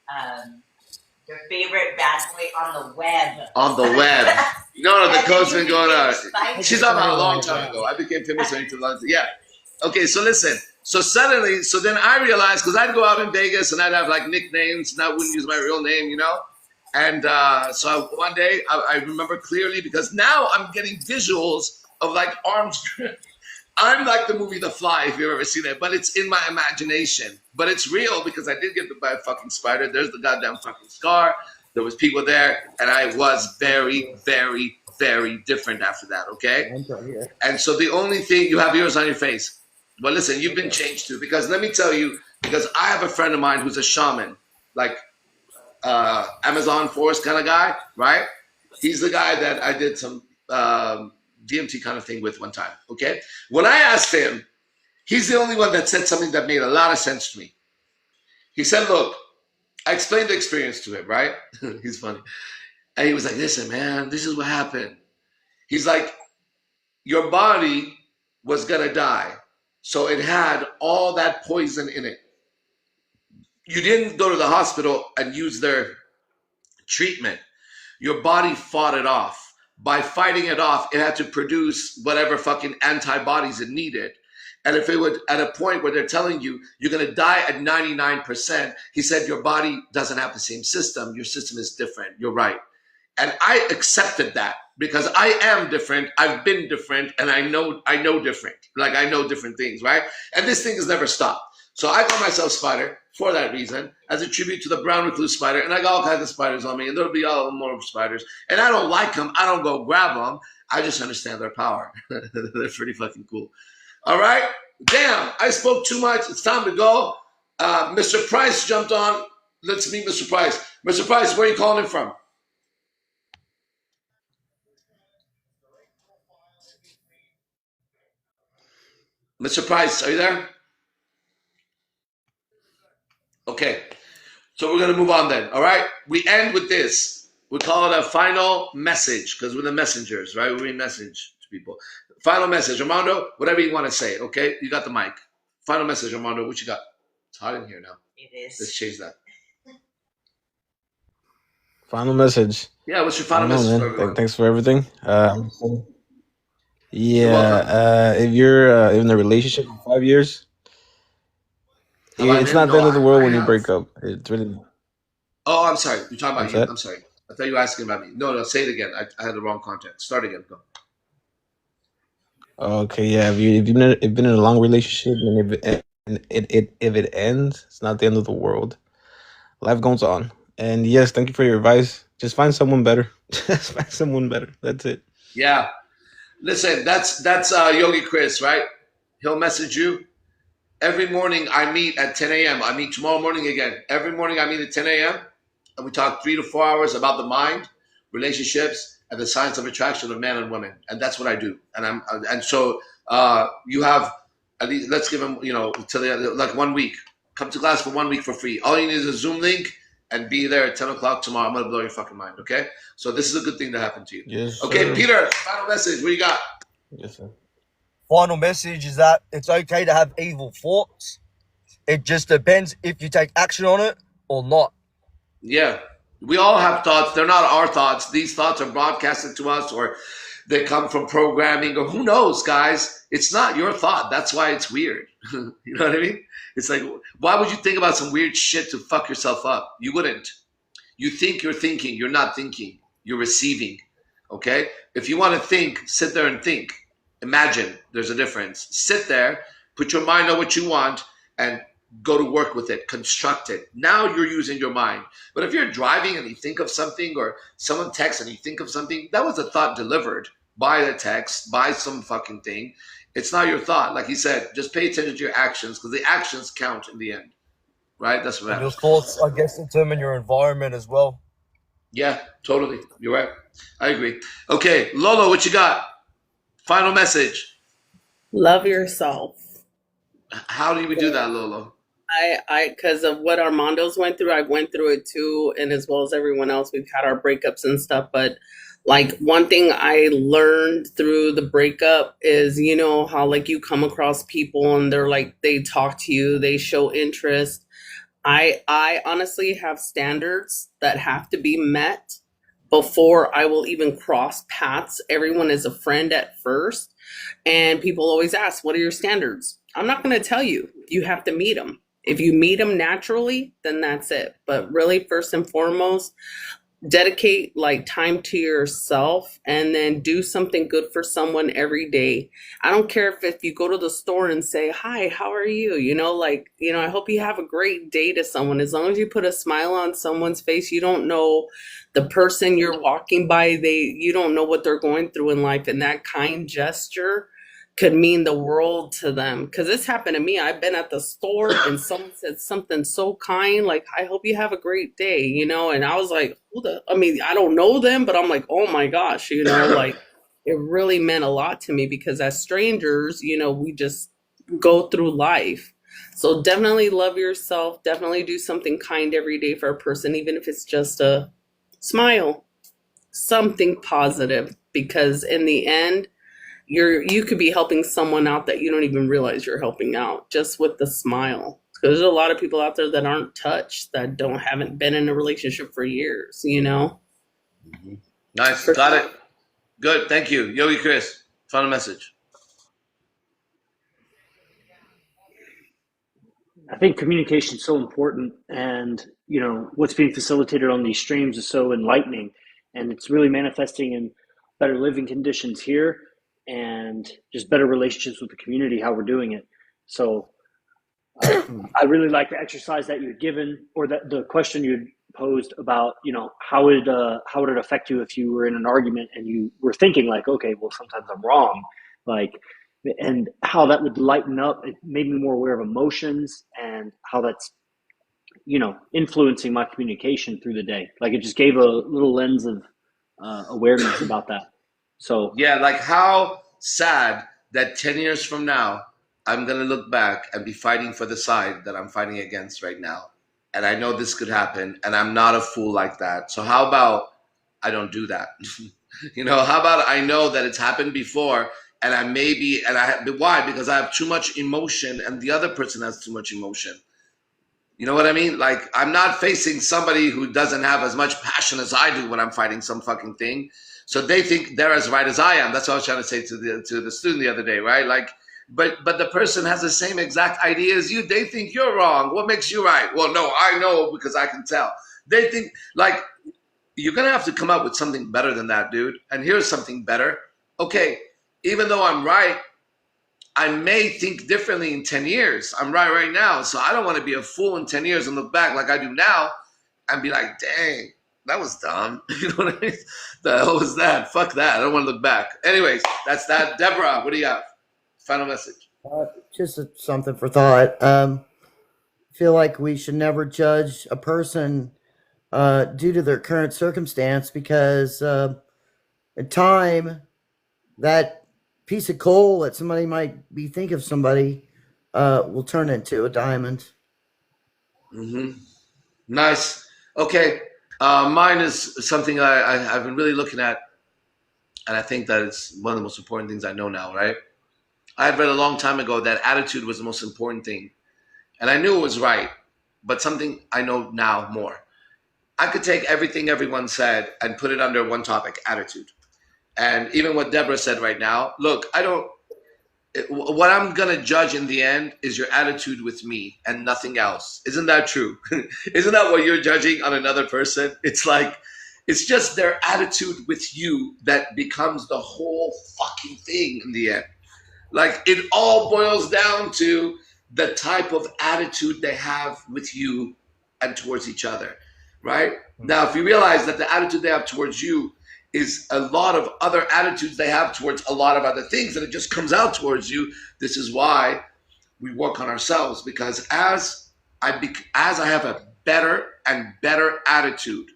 your favorite bad boy on the web." On the web. No, the And then code's you been going on. became She's talking about a long time ago. I became famous on YouTube. Yeah. Okay, so listen. So suddenly, so then I realized, because I'd go out in Vegas and I'd have like nicknames and I wouldn't use my real name, you know? And so one day I remember clearly, because now I'm getting visuals of like arms. I'm like the movie The Fly, if you've ever seen it, but it's in my imagination. But it's real because I did get bit by a fucking spider. There's the goddamn fucking scar. There was people there, and I was very, very, very different after that, okay? And so the only thing, you have yours on your face. Well, listen, you've been changed too, because let me tell you, because I have a friend of mine who's a shaman, like Amazon forest kind of guy, right? He's the guy that I did some DMT kind of thing with one time, okay? When I asked him, he's the only one that said something that made a lot of sense to me. He said, look, I explained the experience to him, right? He's funny. And he was like, listen, man, this is what happened. He's like, your body was going to die. So it had all that poison in it. You didn't go to the hospital and use their treatment. Your body fought it off. By fighting it off, it had to produce whatever fucking antibodies it needed. And if it would, at a point where they're telling you you're going to die at 99%, he said your body doesn't have the same system. Your system is different. You're right. And I accepted that because I am different. I've been different, and I know different. Like I know different things, right? And this thing has never stopped. So I call myself Spider for that reason, as a tribute to the brown recluse spider. And I got all kinds of spiders on me, and there'll be all more spiders. And I don't like them. I don't go grab them. I just understand their power. They're pretty fucking cool. All right? Damn, I spoke too much. It's time to go. Mr. Price jumped on. Let's meet Mr. Price. Mr. Price, where are you calling in from? Mr. Price, are you there? Okay. So we're going to move on then. All right? We end with this. We call it a final message because we're the messengers, right? We message to people. Final message. Armando, whatever you want to say, okay? You got the mic. Final message, Armando. What you got? It's hot in here now. It is. Let's change that. Final message. Yeah, what's your final message? Thanks for everything. If you're in a relationship for 5 years, it's not the end of the world when you break up. It's really. Oh, I'm sorry. You're talking about you. I'm sorry. I thought you were asking about me. No, say it again. I had the wrong context. Start again. Go. Okay, yeah. If you've been in a long relationship and if it ends, it's not the end of the world. Life goes on. And yes, thank you for your advice. Just find someone better. Just find someone better. That's it. Yeah. Listen, that's Yogi Chris, right? He'll message you. Every morning I meet at 10 a.m. I meet tomorrow morning again. Every morning I meet at 10 a.m. and we talk 3 to 4 hours about the mind, relationships, and the science of attraction of men and women. And that's what I do. And so you have at least, let's give him, like 1 week. Come to class for 1 week for free. All you need is a Zoom link and be there at 10 o'clock tomorrow. I'm going to blow your fucking mind, okay? So this is a good thing to happen to you. Yes, okay, sir. Peter, final message. What do you got? Yes, sir. Final message is that it's okay to have evil thoughts. It just depends if you take action on it or not. Yeah. We all have thoughts. They're not our thoughts. These thoughts are broadcasted to us, or they come from programming, or who knows, guys. It's not your thought. That's why it's weird. You know what I mean? It's like, why would you think about some weird shit to fuck yourself up? You wouldn't. You think you're thinking. You're not thinking. You're receiving. Okay? If you want to think, sit there and think. Imagine there's a difference. Sit there, put your mind on what you want, and go to work with it, construct it. Now you're using your mind. But if you're driving and you think of something, or someone texts and you think of something, that was a thought delivered by the text, by some fucking thing. It's not your thought. Like he said, just pay attention to your actions, because the actions count in the end. Right? That's what happens. Your thoughts, I guess, determine your environment as well. Yeah, totally. You're right. I agree. Okay, Lolo, what you got? Final message. Love yourself. How do we do that, Lolo? Because of what Armando's went through, I went through it too, and as well as everyone else, we've had our breakups and stuff. But Like one thing I learned through the breakup is, you know, how like you come across people and they're like, they talk to you, they show interest. I honestly have standards that have to be met before I will even cross paths. Everyone is a friend at first, and people always ask, "What are your standards?" I'm not going to tell you. You have to meet them. If you meet them naturally, then that's it. But really, first and foremost, dedicate like time to yourself and then do something good for someone every day. I don't care if you go to the store and say, "Hi, how are you?" You know, like, you know, I hope you have a great day to someone. As long as you put a smile on someone's face, you don't know the person you're walking by, you don't know what they're going through in life, and that kind gesture could mean the world to them. Because this happened to me. I've been at the store and someone said something so kind, like, "I hope you have a great day," you know, and I was like, I mean, I don't know them, but I'm like, oh my gosh, you know, like it really meant a lot to me because as strangers, you know, we just go through life. So definitely love yourself. Definitely do something kind every day for a person, even if it's just a smile, something positive, because in the end, you could be helping someone out that you don't even realize you're helping out just with the smile. Because there's a lot of people out there that aren't touched, that haven't been in a relationship for years, you know. Nice, For got sure. it. Good, thank you, Yogi Chris. Final message. I think communication is so important, and you know what's being facilitated on these streams is so enlightening, and it's really manifesting in better living conditions here, and just better relationships with the community. How we're doing it. So I really like the exercise that you'd given, or that the question you'd posed about, you know, how would it affect you if you were in an argument and you were thinking like, okay, well, sometimes I'm wrong, like, and how that would lighten up. It made me more aware of emotions and how that's, you know, influencing my communication through the day. Like it just gave a little lens of awareness about that. So Yeah, like how sad that 10 years from now, I'm going to look back and be fighting for the side that I'm fighting against right now. And I know this could happen, and I'm not a fool like that. So, how about I don't do that? You know, how about I know that it's happened before, and I maybe, and why? Because I have too much emotion, and the other person has too much emotion. You know what I mean? Like, I'm not facing somebody who doesn't have as much passion as I do when I'm fighting some fucking thing. So they think they're as right as I am. That's what I was trying to say to the student the other day, right? Like, but the person has the same exact idea as you. They think you're wrong. What makes you right? Well, no, I know because I can tell. They think like you're gonna have to come up with something better than that, dude. And here's something better. Okay, even though I'm right, I may think differently in 10 years. I'm right now. So I don't want to be a fool in 10 years and look back like I do now and be like, dang, that was dumb. You know what I mean? The hell was that? Fuck that. I don't want to look back. Anyways, that's that. Deborah, what do you have? Final message. Just something for thought. Feel like we should never judge a person due to their current circumstance because in time, that piece of coal that somebody might be thinking of somebody will turn into a diamond. Mm-hmm. Nice. Okay. Mine is something I've been really looking at, and I think that it's one of the most important things I know now, right? I had read a long time ago that attitude was the most important thing. And I knew it was right, but something I know now more. I could take everything everyone said and put it under one topic, attitude. And even what Deborah said right now, look, what I'm going to judge in the end is your attitude with me and nothing else. Isn't that true? Isn't that what you're judging on another person? It's like, it's just their attitude with you that becomes the whole fucking thing in the end. Like it all boils down to the type of attitude they have with you and towards each other, right? Now, if you realize that the attitude they have towards you is a lot of other attitudes they have towards a lot of other things, and it just comes out towards you. This is why we work on ourselves, because as I have a better and better attitude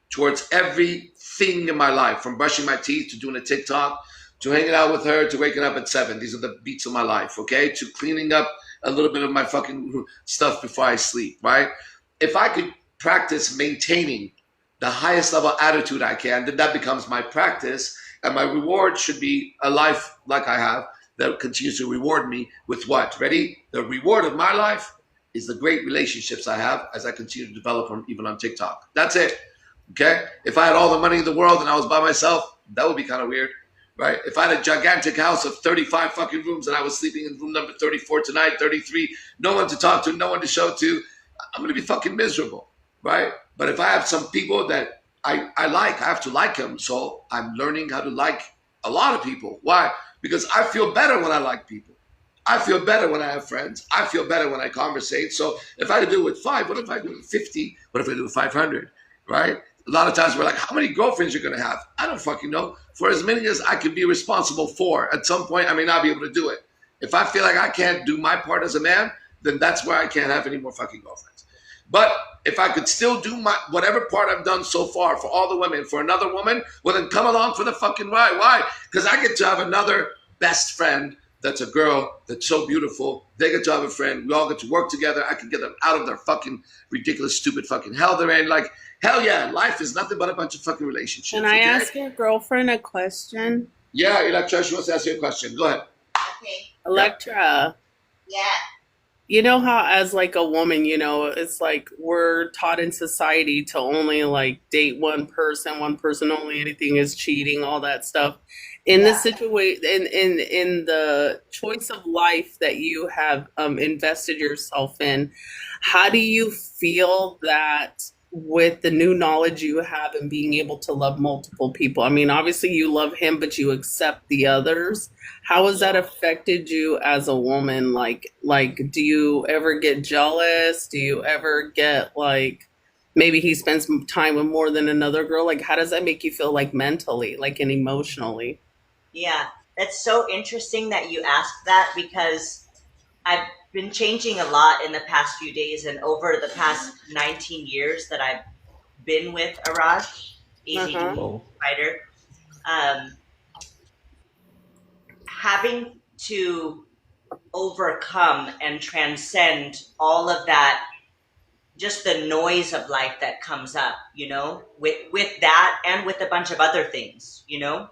towards everything in my life, from brushing my teeth to doing a TikTok, to hanging out with her, to waking up at 7. These are the beats of my life, okay? To cleaning up a little bit of my fucking stuff before I sleep, right? If I could practice maintaining the highest level attitude I can, then that becomes my practice. And my reward should be a life like I have that continues to reward me with what? Ready? The reward of my life is the great relationships I have as I continue to develop them, even on TikTok. That's it. Okay? If I had all the money in the world and I was by myself, that would be kind of weird, right? If I had a gigantic house of 35 fucking rooms and I was sleeping in room number 34 tonight, 33, no one to talk to, no one to show to, I'm going to be fucking miserable, right? But if I have some people that I like, I have to like them. So I'm learning how to like a lot of people. Why? Because I feel better when I like people. I feel better when I have friends. I feel better when I conversate. So if I do it with 5, what if I do it with 50? What if I do it with 500? Right? A lot of times we're like, how many girlfriends you're going to have? I don't fucking know. For as many as I can be responsible for, at some point I may not be able to do it. If I feel like I can't do my part as a man, then that's where I can't have any more fucking girlfriends. But if I could still do my whatever part I've done so far for all the women, for another woman, well then come along for the fucking ride. Why? Because I get to have another best friend that's a girl that's so beautiful. They get to have a friend. We all get to work together. I can get them out of their fucking ridiculous, stupid fucking hell they're in. Like, hell yeah, life is nothing but a bunch of fucking relationships. Can I ask your girlfriend a question? Yeah, Electra, she wants to ask you a question. Go ahead. Okay. Electra. Yeah. You know how as like a woman, you know, it's like we're taught in society to only like date one person only, anything is cheating, all that stuff. In the situation, in the choice of life that you have invested yourself in, how do you feel that with the new knowledge you have and being able to love multiple people? I mean, obviously you love him, but you accept the others. How has that affected you as a woman? Like, do you ever get jealous? Do you ever get like, maybe he spends time with more than another girl? Like, how does that make you feel, like mentally, like and emotionally? Yeah. That's so interesting that you asked that because I've been changing a lot in the past few days and over the past 19 years that I've been with Arash, AZD fighter. Having to overcome and transcend all of that, just the noise of life that comes up, you know, with that and with a bunch of other things, you know,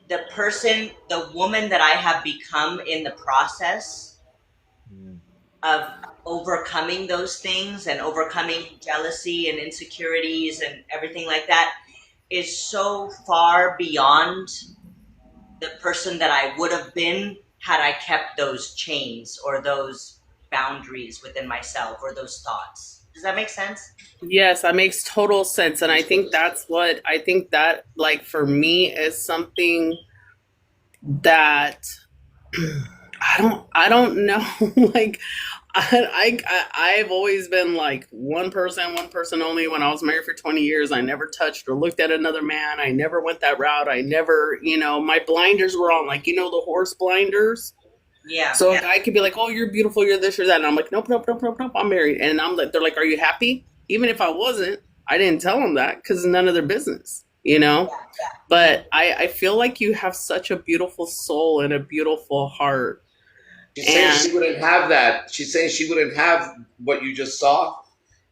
the woman that I have become in the process of overcoming those things and overcoming jealousy and insecurities and everything like that is so far beyond the person that I would have been had I kept those chains or those boundaries within myself or those thoughts. Does that make sense? Yes, that makes total sense. And I think that like for me is something that I don't know. Like I've always been like one person only. When I was married for 20 years, I never touched or looked at another man. I never went that route. I never, you know, my blinders were on, like, you know, the horse blinders. Yeah. So a guy could be like, "Oh, you're beautiful, you're this, you're that," and I'm like, "Nope, nope, nope, nope, nope. I'm married." And I'm like, they're like, "Are you happy?" Even if I wasn't, I didn't tell them that because it's none of their business, you know. But I feel like you have such a beautiful soul and a beautiful heart. She's saying she wouldn't have that. She's saying she wouldn't have what you just saw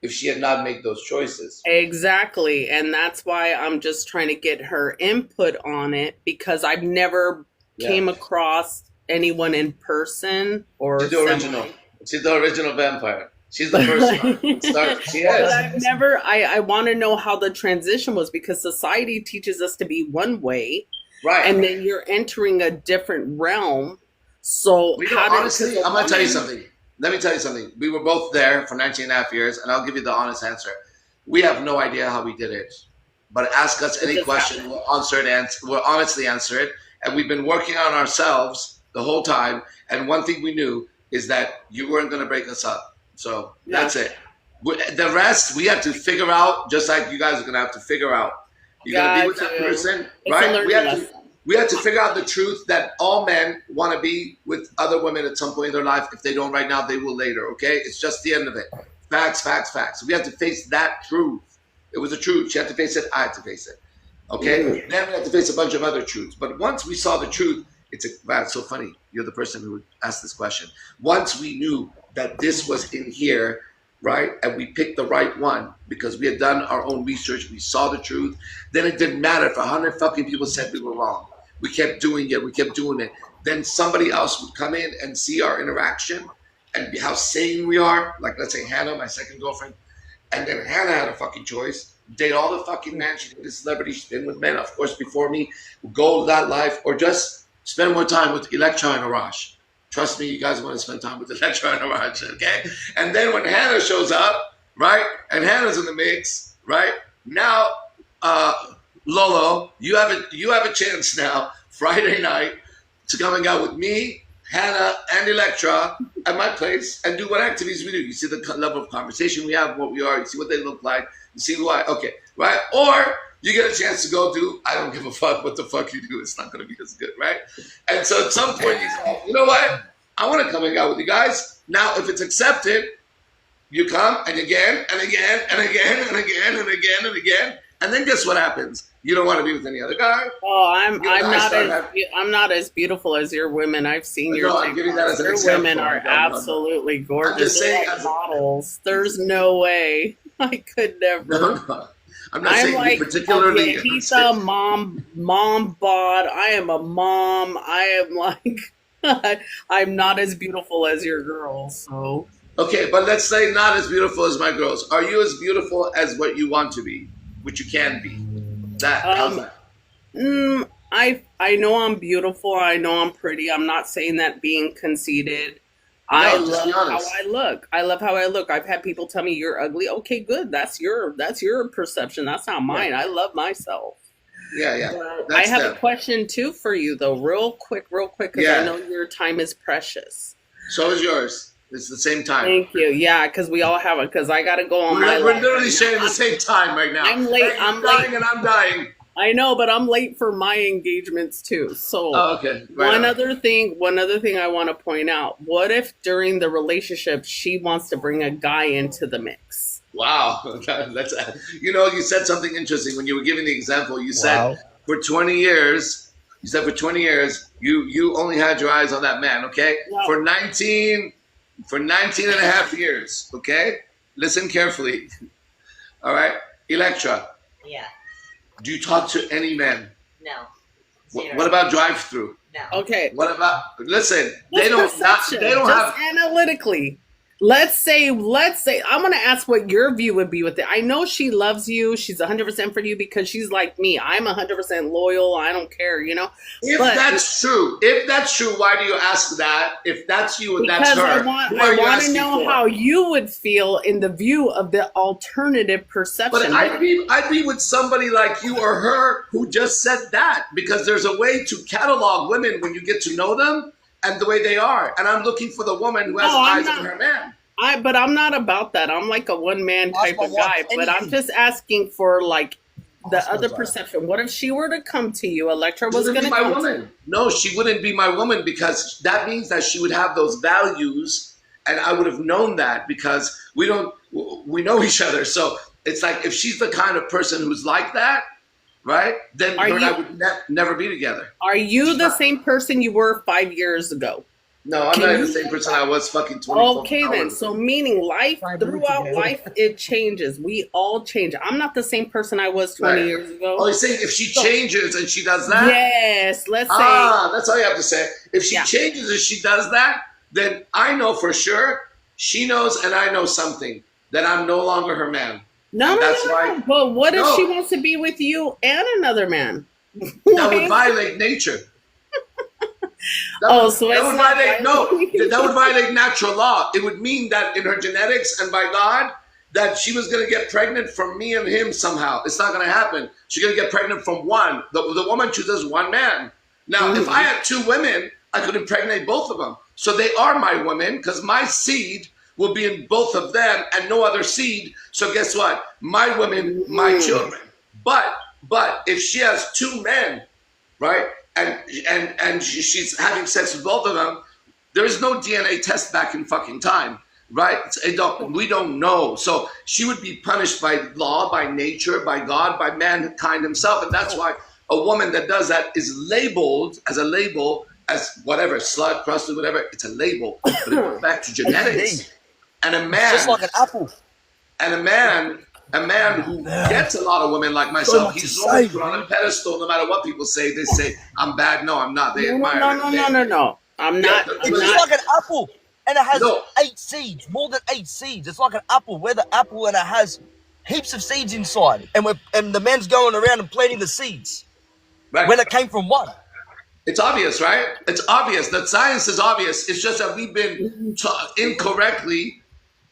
if she had not made those choices. Exactly. And that's why I'm just trying to get her input on it because I've never came across anyone in person or she's the original. She's the original vampire. She's the first one. She is. I've never. I want to know how the transition was because society teaches us to be one way, right? And then you're entering a different realm. So honestly, I'm gonna tell you something. Let me tell you something. We were both there for 19 and a half years, and I'll give you the honest answer. We have no idea how we did it, but ask us any question, we'll answer it. We'll honestly answer it. And we've been working on ourselves the whole time. And one thing we knew is that you weren't going to break us up. So that's it. The rest we have to figure out, just like you guys are going to have to figure out. You're going to be with that person, right? We have to figure out the truth that all men want to be with other women at some point in their life. If they don't right now, they will later, okay? It's just the end of it. Facts, facts, facts. We have to face that truth. It was a truth. She had to face it. I had to face it. Okay? Mm-hmm. Then we had to face a bunch of other truths. But once we saw the truth, it's so funny. You're the person who asked this question. Once we knew that this was in here, right? And we picked the right one because we had done our own research. We saw the truth. Then it didn't matter if 100 fucking people said we were wrong. We kept doing it. We kept doing it. Then somebody else would come in and see our interaction and how sane we are. Like, let's say Hannah, my second girlfriend. And then Hannah had a fucking choice. Date all the fucking men. She dated celebrities. She's been with men, of course, before me. Go that life. Or just spend more time with Electra and Arash. Trust me, you guys want to spend time with Electra and Arash, okay? And then when Hannah shows up, right? And Hannah's in the mix, right? Now, Lolo, you have a chance now, Friday night, to come and out with me, Hannah, and Electra at my place and do what activities we do. You see the level of conversation we have, what we are, you see what they look like, you see who I, okay, right? Or you get a chance to go do, I don't give a fuck what the fuck you do, it's not going to be as good, right? And so at some point you say, you know what? I want to come and out with you guys. Now, if it's accepted, you come and again and again and again and again and again and again. And then guess what happens? You don't want to be with any other guy. Oh, I'm not as beautiful as your women. I've seen your I'm giving that as an your example. women are absolutely gorgeous. I'm just saying They're like models. There's no way. I could never. No. I'm not saying like, particularly. Okay, he's a mom bod. I am a mom. I am like, I'm not as beautiful as your girls. So okay, but let's say not as beautiful as my girls. Are you as beautiful as what you want to be, which you can be? How's that? I know I'm beautiful. I know I'm pretty. I'm not saying that being conceited. I love how I look. I love how I look. I've had people tell me you're ugly. Okay, good. That's your perception. That's not mine. Yeah. I love myself. Yeah. I have a question too for you though, real quick, because I know your time is precious. So is yours. It's the same time. Thank you. Yeah, because we all have it. Because I got to go on my. We're literally sharing the same time right now. I'm late. I'm dying and I'm dying. I know, but I'm late for my engagements too. So okay. One other thing I want to point out. What if during the relationship she wants to bring a guy into the mix? Wow, that's you said something interesting when you were giving the example. You said for 20 years. You said for 20 years you only had your eyes on that man. Okay, wow. For 19 and a half years. Okay, listen carefully. All right, Electra. Yeah. Do you talk to any men? No. What about drive-through? No. Okay. What about listen? What's they don't just have analytically. Let's say I'm going to ask what your view would be with it. I know she loves you. She's 100% for you because she's like me. I'm 100% loyal. I don't care, If that's true, why do you ask that? If that's you and that's her, I want to know how you would feel in the view of the alternative perception. But I'd be with somebody like you or her who just said that because there's a way to catalog women when you get to know them. And the way they are. And I'm looking for the woman who has eyes on her man. But I'm not about that. I'm like a one-man type of guy. But I'm just asking for like the other perception. What if she were to come to you? Electra was going to come to you. No, she wouldn't be my woman because that means that she would have those values. And I would have known that because we know each other. So it's like if she's the kind of person who's like that, right? Then her and I would never be together. Are you the same person you were 5 years ago? No, I'm not the same person I was fucking 24 Okay, then. So meaning throughout life, it changes. We all change. I'm not the same person I was 20 years ago. Oh, you're saying if she changes and she does that? Yes, let's say. That's all you have to say. If she changes and she does that, then I know for sure she knows and I know something that I'm no longer her man. No. But what if she wants to be with you and another man? That would violate nature. That would violate natural law. It would mean that in her genetics and by God, that she was going to get pregnant from me and him somehow. It's not going to happen. She's going to get pregnant from one. The woman chooses one man. Now, if I had two women, I could impregnate both of them. So they are my women because my seed will be in both of them and no other seed. So guess what? My women, my children. But if she has two men, right, and she's having sex with both of them, there is no DNA test back in fucking time, right? We don't know. So she would be punished by law, by nature, by God, by mankind himself. And that's why a woman that does that is labeled as whatever, slut, prostitute, whatever. It's a label. But it goes back to genetics. And a It's just man, like an apple. and a man who gets a lot of women like So myself, much to he's always say, put on a man. pedestal. No matter what people say, they say I'm bad. No, I'm not. They No, no, admire no, it. no, no, no, no. I'm Yeah, not. I'm It's just not. like an apple, and it has no, 8 seeds, more than 8 seeds. It's like an apple. We're the apple, and it has heaps of seeds inside, and the man's going around and planting the seeds right. when it came from one. It's obvious, right? It's obvious that science is obvious. It's just that we've been incorrectly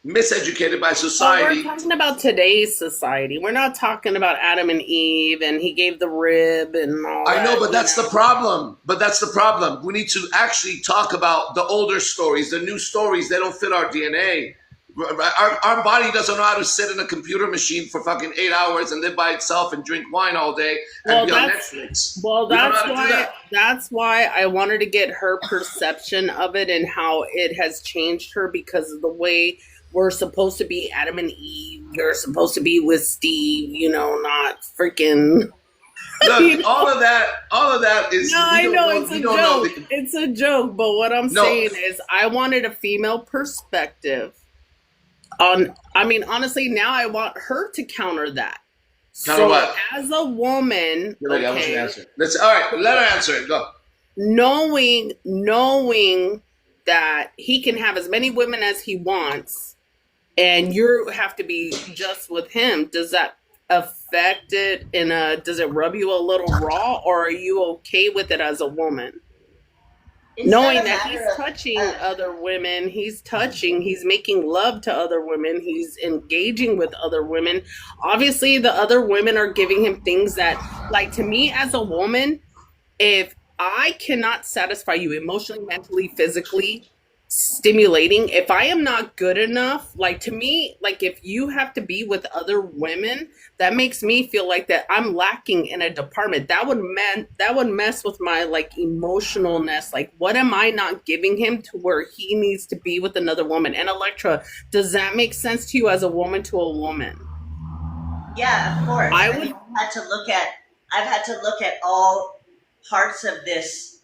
miseducated by Well, we're society. talking about today's society. We're not talking about Adam and Eve and he gave the rib and all I that. know, but that's the problem. But that's the problem. We need to actually talk about the older stories, the new stories. They don't fit our DNA. Our body doesn't know how to sit in a computer machine for fucking 8 hours and live by itself and drink wine all day and Well, be on that's Netflix. well, We don't know that's how to do why that. that's why I wanted to get her perception of it and how it has changed her because of the way we're supposed to be Adam and Eve. You're supposed to be with Steve, not freaking. Look, all of that is No, I know it's we a don't know. joke. It's a joke, but what I'm No. saying is I wanted a female perspective on honestly, now I want her to counter that. Counter So what? as a woman, I want you to okay, answer. All right, let her answer it. Go. knowing that he can have as many women as he wants and you have to be just with him, does that affect it does it rub you a little raw, or are you okay with it as a woman? It's Knowing not a that he's matter of touching other women, he's making love to other women, he's engaging with other women. Obviously, the other women are giving him things that, like, to me as a woman, if I cannot satisfy you emotionally, mentally, physically, stimulating, if I am not good enough, like, to me, like, if you have to be with other women, that makes me feel like that I'm lacking in a department. That would mess with my, like, emotionalness. Like, what am I not giving him to where he needs to be with another woman? And Electra, does that make sense to you as a woman to a woman? Yeah, of course. I I would mean, I've had to look at all parts of this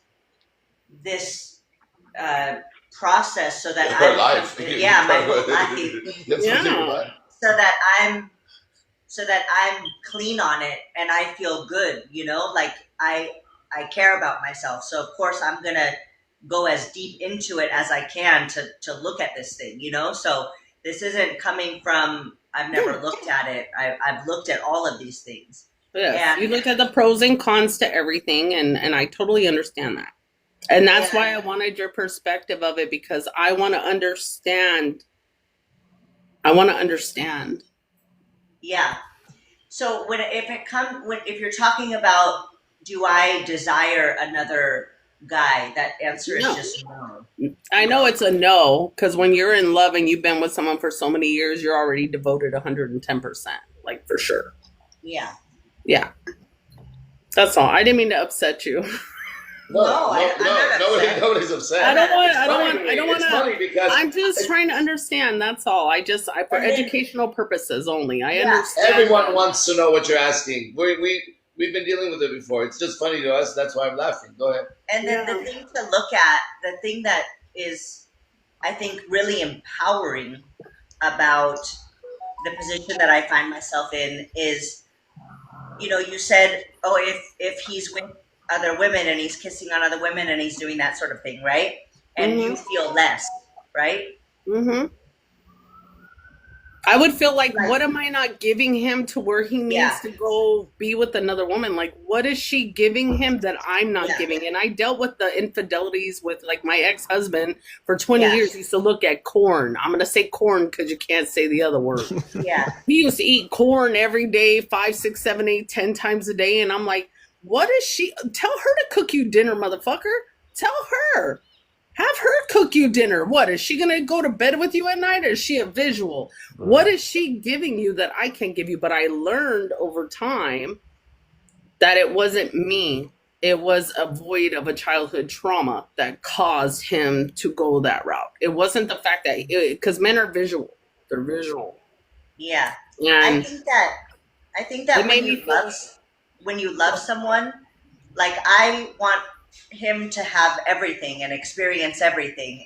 process so that Her life. yeah, my whole life, Yeah. so that I'm clean on it and I feel good, like I care about myself. So of course I'm gonna go as deep into it as I can to look at this thing, So this isn't coming from I've never looked at it. I've looked at all of these things. Yes, you And look at the pros and cons to everything, and I totally understand that. And that's why I wanted your perspective of it, because I want to understand. yeah. So if you're talking about, do I desire another guy? That answer is No. just no. I know it's a no, because when you're in love and you've been with someone for so many years, you're already devoted 110%, like, for sure. Yeah. Yeah. That's all. I didn't mean to upset you. I'm not upset. Nobody's upset. I don't want It's to. funny because I'm just trying to understand. That's all. For educational purposes only. I understand. everyone wants to know what you're asking. We've been dealing with it before. It's just funny to us. That's why I'm laughing. Go ahead. And then the thing to look at, the thing that is, I think, really empowering about the position that I find myself in is, you said, oh, if he's with other women and he's kissing on other women and he's doing that sort of thing, right? And you feel less, right? Mm-hmm. I would feel like, what am I not giving him to where he needs to go be with another woman? Like, what is she giving him that I'm not giving? And I dealt with the infidelities with, like, my ex-husband for 20 years. He used to look at corn. I'm going to say corn because you can't say the other word. Yeah. He used to eat corn every day, 5, 6, 7, 8, 10 times a day. And I'm like, what is she? Tell her to cook you dinner, motherfucker. Tell her. Have her cook you dinner. What, is she going to go to bed with you at night, or is she a visual? Right. What is she giving you that I can't give you? But I learned over time that it wasn't me. It was a void of a childhood trauma that caused him to go that route. It wasn't the fact that, because men are visual. They're visual. Yeah. And I think that when you love someone, like, I want him to have everything and experience everything,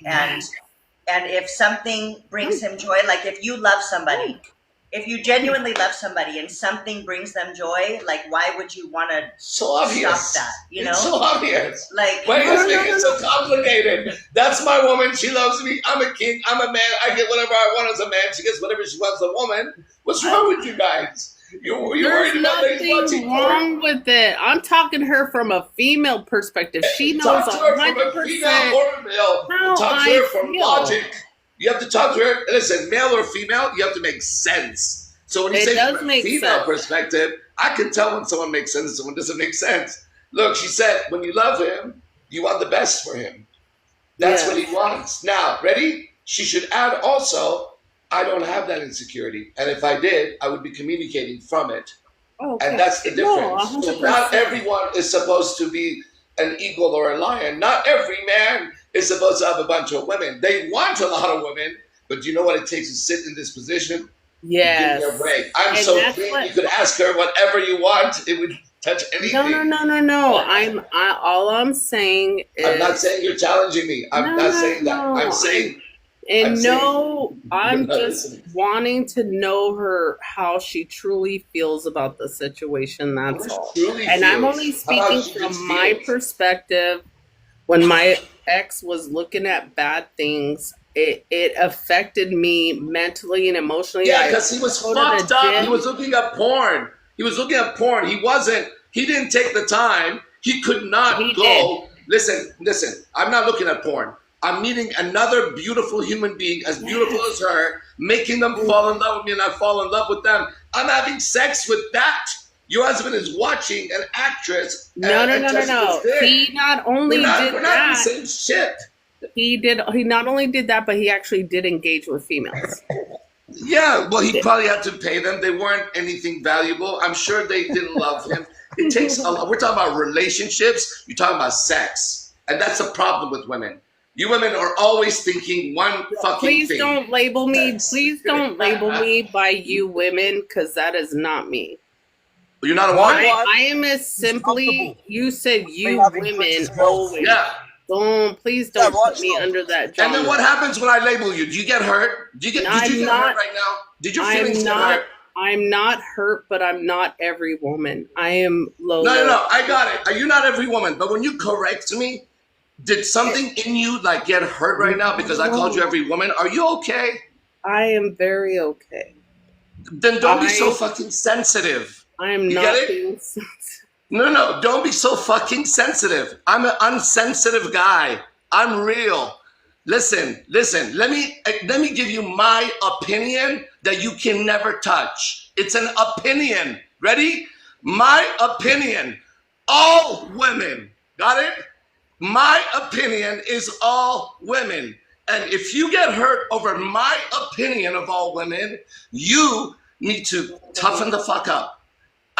And if something brings him joy, like if you love somebody, if you genuinely love somebody and something brings them joy, like why would you want to So obvious. stop that? You know, It's so obvious. like Why you guys make it so complicated? That's my woman. She loves me. I'm a king. I'm a man. I get whatever I want as a man. She gets whatever she wants as a woman. What's wrong with you guys? You're worried about things nothing wrong with it. I'm talking to her from a female perspective. She knows Talk to her from 100% a female or a male. how Talk to her I from feel. logic. You have to talk to her. Listen, male or female, you have to make sense. So when you It say does from a make female sense. perspective, I can tell when someone makes sense and someone doesn't make sense. Look, she said, when you love him, you want the best for him. That's Yeah. what he wants. Now, ready? She should add also, I don't have that insecurity. And if I did, I would be communicating from it. Okay. And that's the No, difference. So 100%. not everyone is supposed to be an eagle or a lion. Not every man is supposed to have a bunch of women. They want a lot of women, but do you know what it takes to sit in this position? Yes. Give me a break. I'm And so that's clean. what- You could ask her whatever you want. It would touch anything. No. All I'm saying is I'm not saying you're challenging me. I'm not saying that. I'm saying And I'm no, I'm You're not just listening. wanting to know her how she truly feels about the situation. That's How all. she truly And I'm feels. only How about speaking she from just my feels? perspective. When my ex was looking at bad things, it affected me mentally and emotionally. Yeah, I because he was go to the fucked up. gym. He was looking at porn. He didn't take the time. He could not He go. Listen. I'm not looking at porn. I'm meeting another beautiful human being, as beautiful as her, making them fall in love with me, and I fall in love with them. I'm having sex with that. Your husband is watching an actress. No. Jessica's dick. He not only We're not did the that. same shit. He not only did that, but he actually did engage with females. Yeah, well, he probably had to pay them. They weren't anything valuable. I'm sure they didn't love him. It takes a lot. We're talking about relationships. You're talking about sex. And that's the problem with women. You women are always thinking one fucking Please thing. don't label me. Sex. Please don't label me by you women, because that is not me. You're not a Why? woman? I am as simply, comfortable. you said you having women princess girls. always. Yeah. Please don't Yeah, right, put me so- under that And genre. then what happens when I label you? Do you get hurt? Did you get hurt right now? Did your feelings get hurt? I'm not hurt, but I'm not every woman. I am low. No. I got it. Are you not every woman? But when you correct me, did something in you like get hurt right now because I called you every woman? Are you okay? I am very okay. Then don't be so fucking sensitive. I am You not get it? being. No, don't be so fucking sensitive. I'm an unsensitive guy. I'm real. Listen. Let me give you my opinion that you can never touch. It's an opinion. Ready? My opinion. All women. Got it? My opinion is all women. And if you get hurt over my opinion of all women, you need to toughen the fuck up.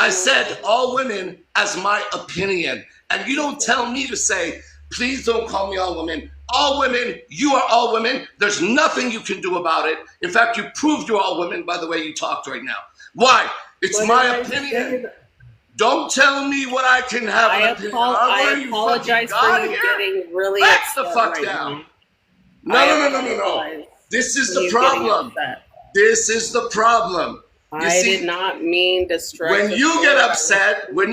I said all women as my opinion. And you don't tell me to say, please don't call me all women. All women, you are all women. There's nothing you can do about it. In fact, you proved you're all women by the way you talked right now. Why? It's my opinion. Don't tell me what I can have an opinion on. I apologize for you getting really Back upset the fuck right down. now. No. This is for the you getting problem. upset. This is the problem. You I see, did not mean to stress. when you get upset, you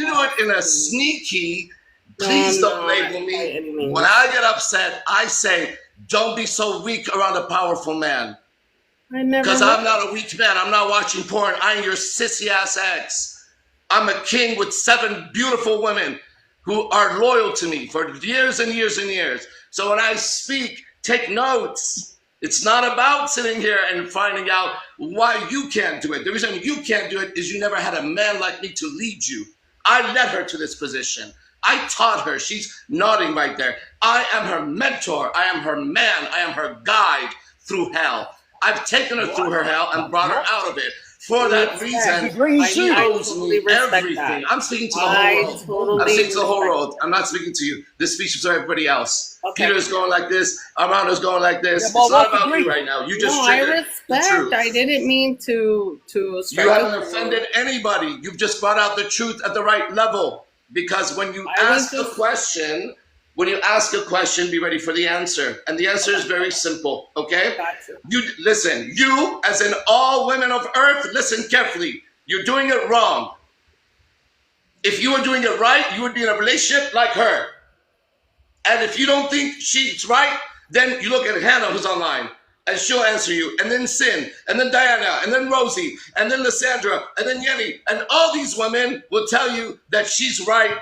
do it in a sneaky, please No, don't I'm label not by any me. means. When I get upset, I say, don't be so weak around a powerful man. I never. Because I'm not a weak man. I'm not watching porn. I'm your sissy ass ex. I'm a king with 7 beautiful women who are loyal to me for years and years and years. So when I speak, take notes. It's not about sitting here and finding out why you can't do it. The reason you can't do it is you never had a man like me to lead you. I led her to this position. I taught her. She's nodding right there. I am her mentor. I am her man. I am her guide through hell. I've taken her through her hell and brought her out of it. For that reason, she owes totally me respect everything. that. I'm speaking to the I whole world. totally I'm speaking to the whole respect world. I'm not speaking to you. This speech is for everybody else. Okay. Peter's going like this. Armando's going like this. Yeah, It's but not what about degree? you right now. You just No, I triggered the respect. truth. I didn't mean to strike You haven't up. offended anybody. You've just brought out the truth at the right level. Because when you I was ask the just- question, when you ask a question, be ready for the answer. And the answer is very simple, okay? Gotcha. You listen, you, as in all women of earth, listen carefully. You're doing it wrong. If you were doing it right, you would be in a relationship like her. And if you don't think she's right, then you look at Hannah, who's online, and she'll answer you. And then Sin, and then Diana, and then Rosie, and then Lysandra, and then Yenny. And all these women will tell you that she's right,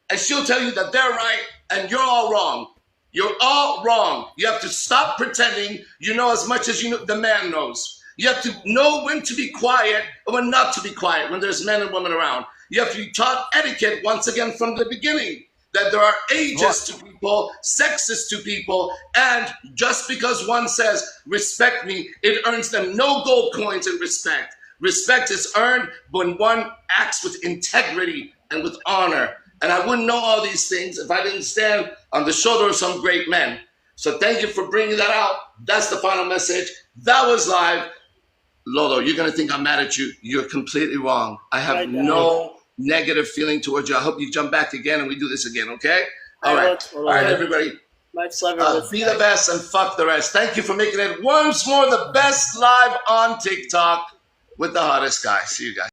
and she'll tell you that they're right, and you're all wrong. You're all wrong. You have to stop pretending you know as much as the man knows. You have to know when to be quiet and when not to be quiet when there's men and women around. You have to be taught etiquette once again from the beginning. That there are ages to people, sexes to people, and just because one says, respect me, it earns them no gold coins in respect. Respect is earned when one acts with integrity and with honor. And I wouldn't know all these things if I didn't stand on the shoulder of some great men. So thank you for bringing that out. That's the final message. That was live. Lolo, you're going to think I'm mad at you. You're completely wrong. I have no negative feeling towards you. I hope you jump back again and we do this again, okay? All right. All right, everybody. Much love. Be the best and fuck the rest. Thank you for making it once more the best live on TikTok with the hottest guy. See you guys.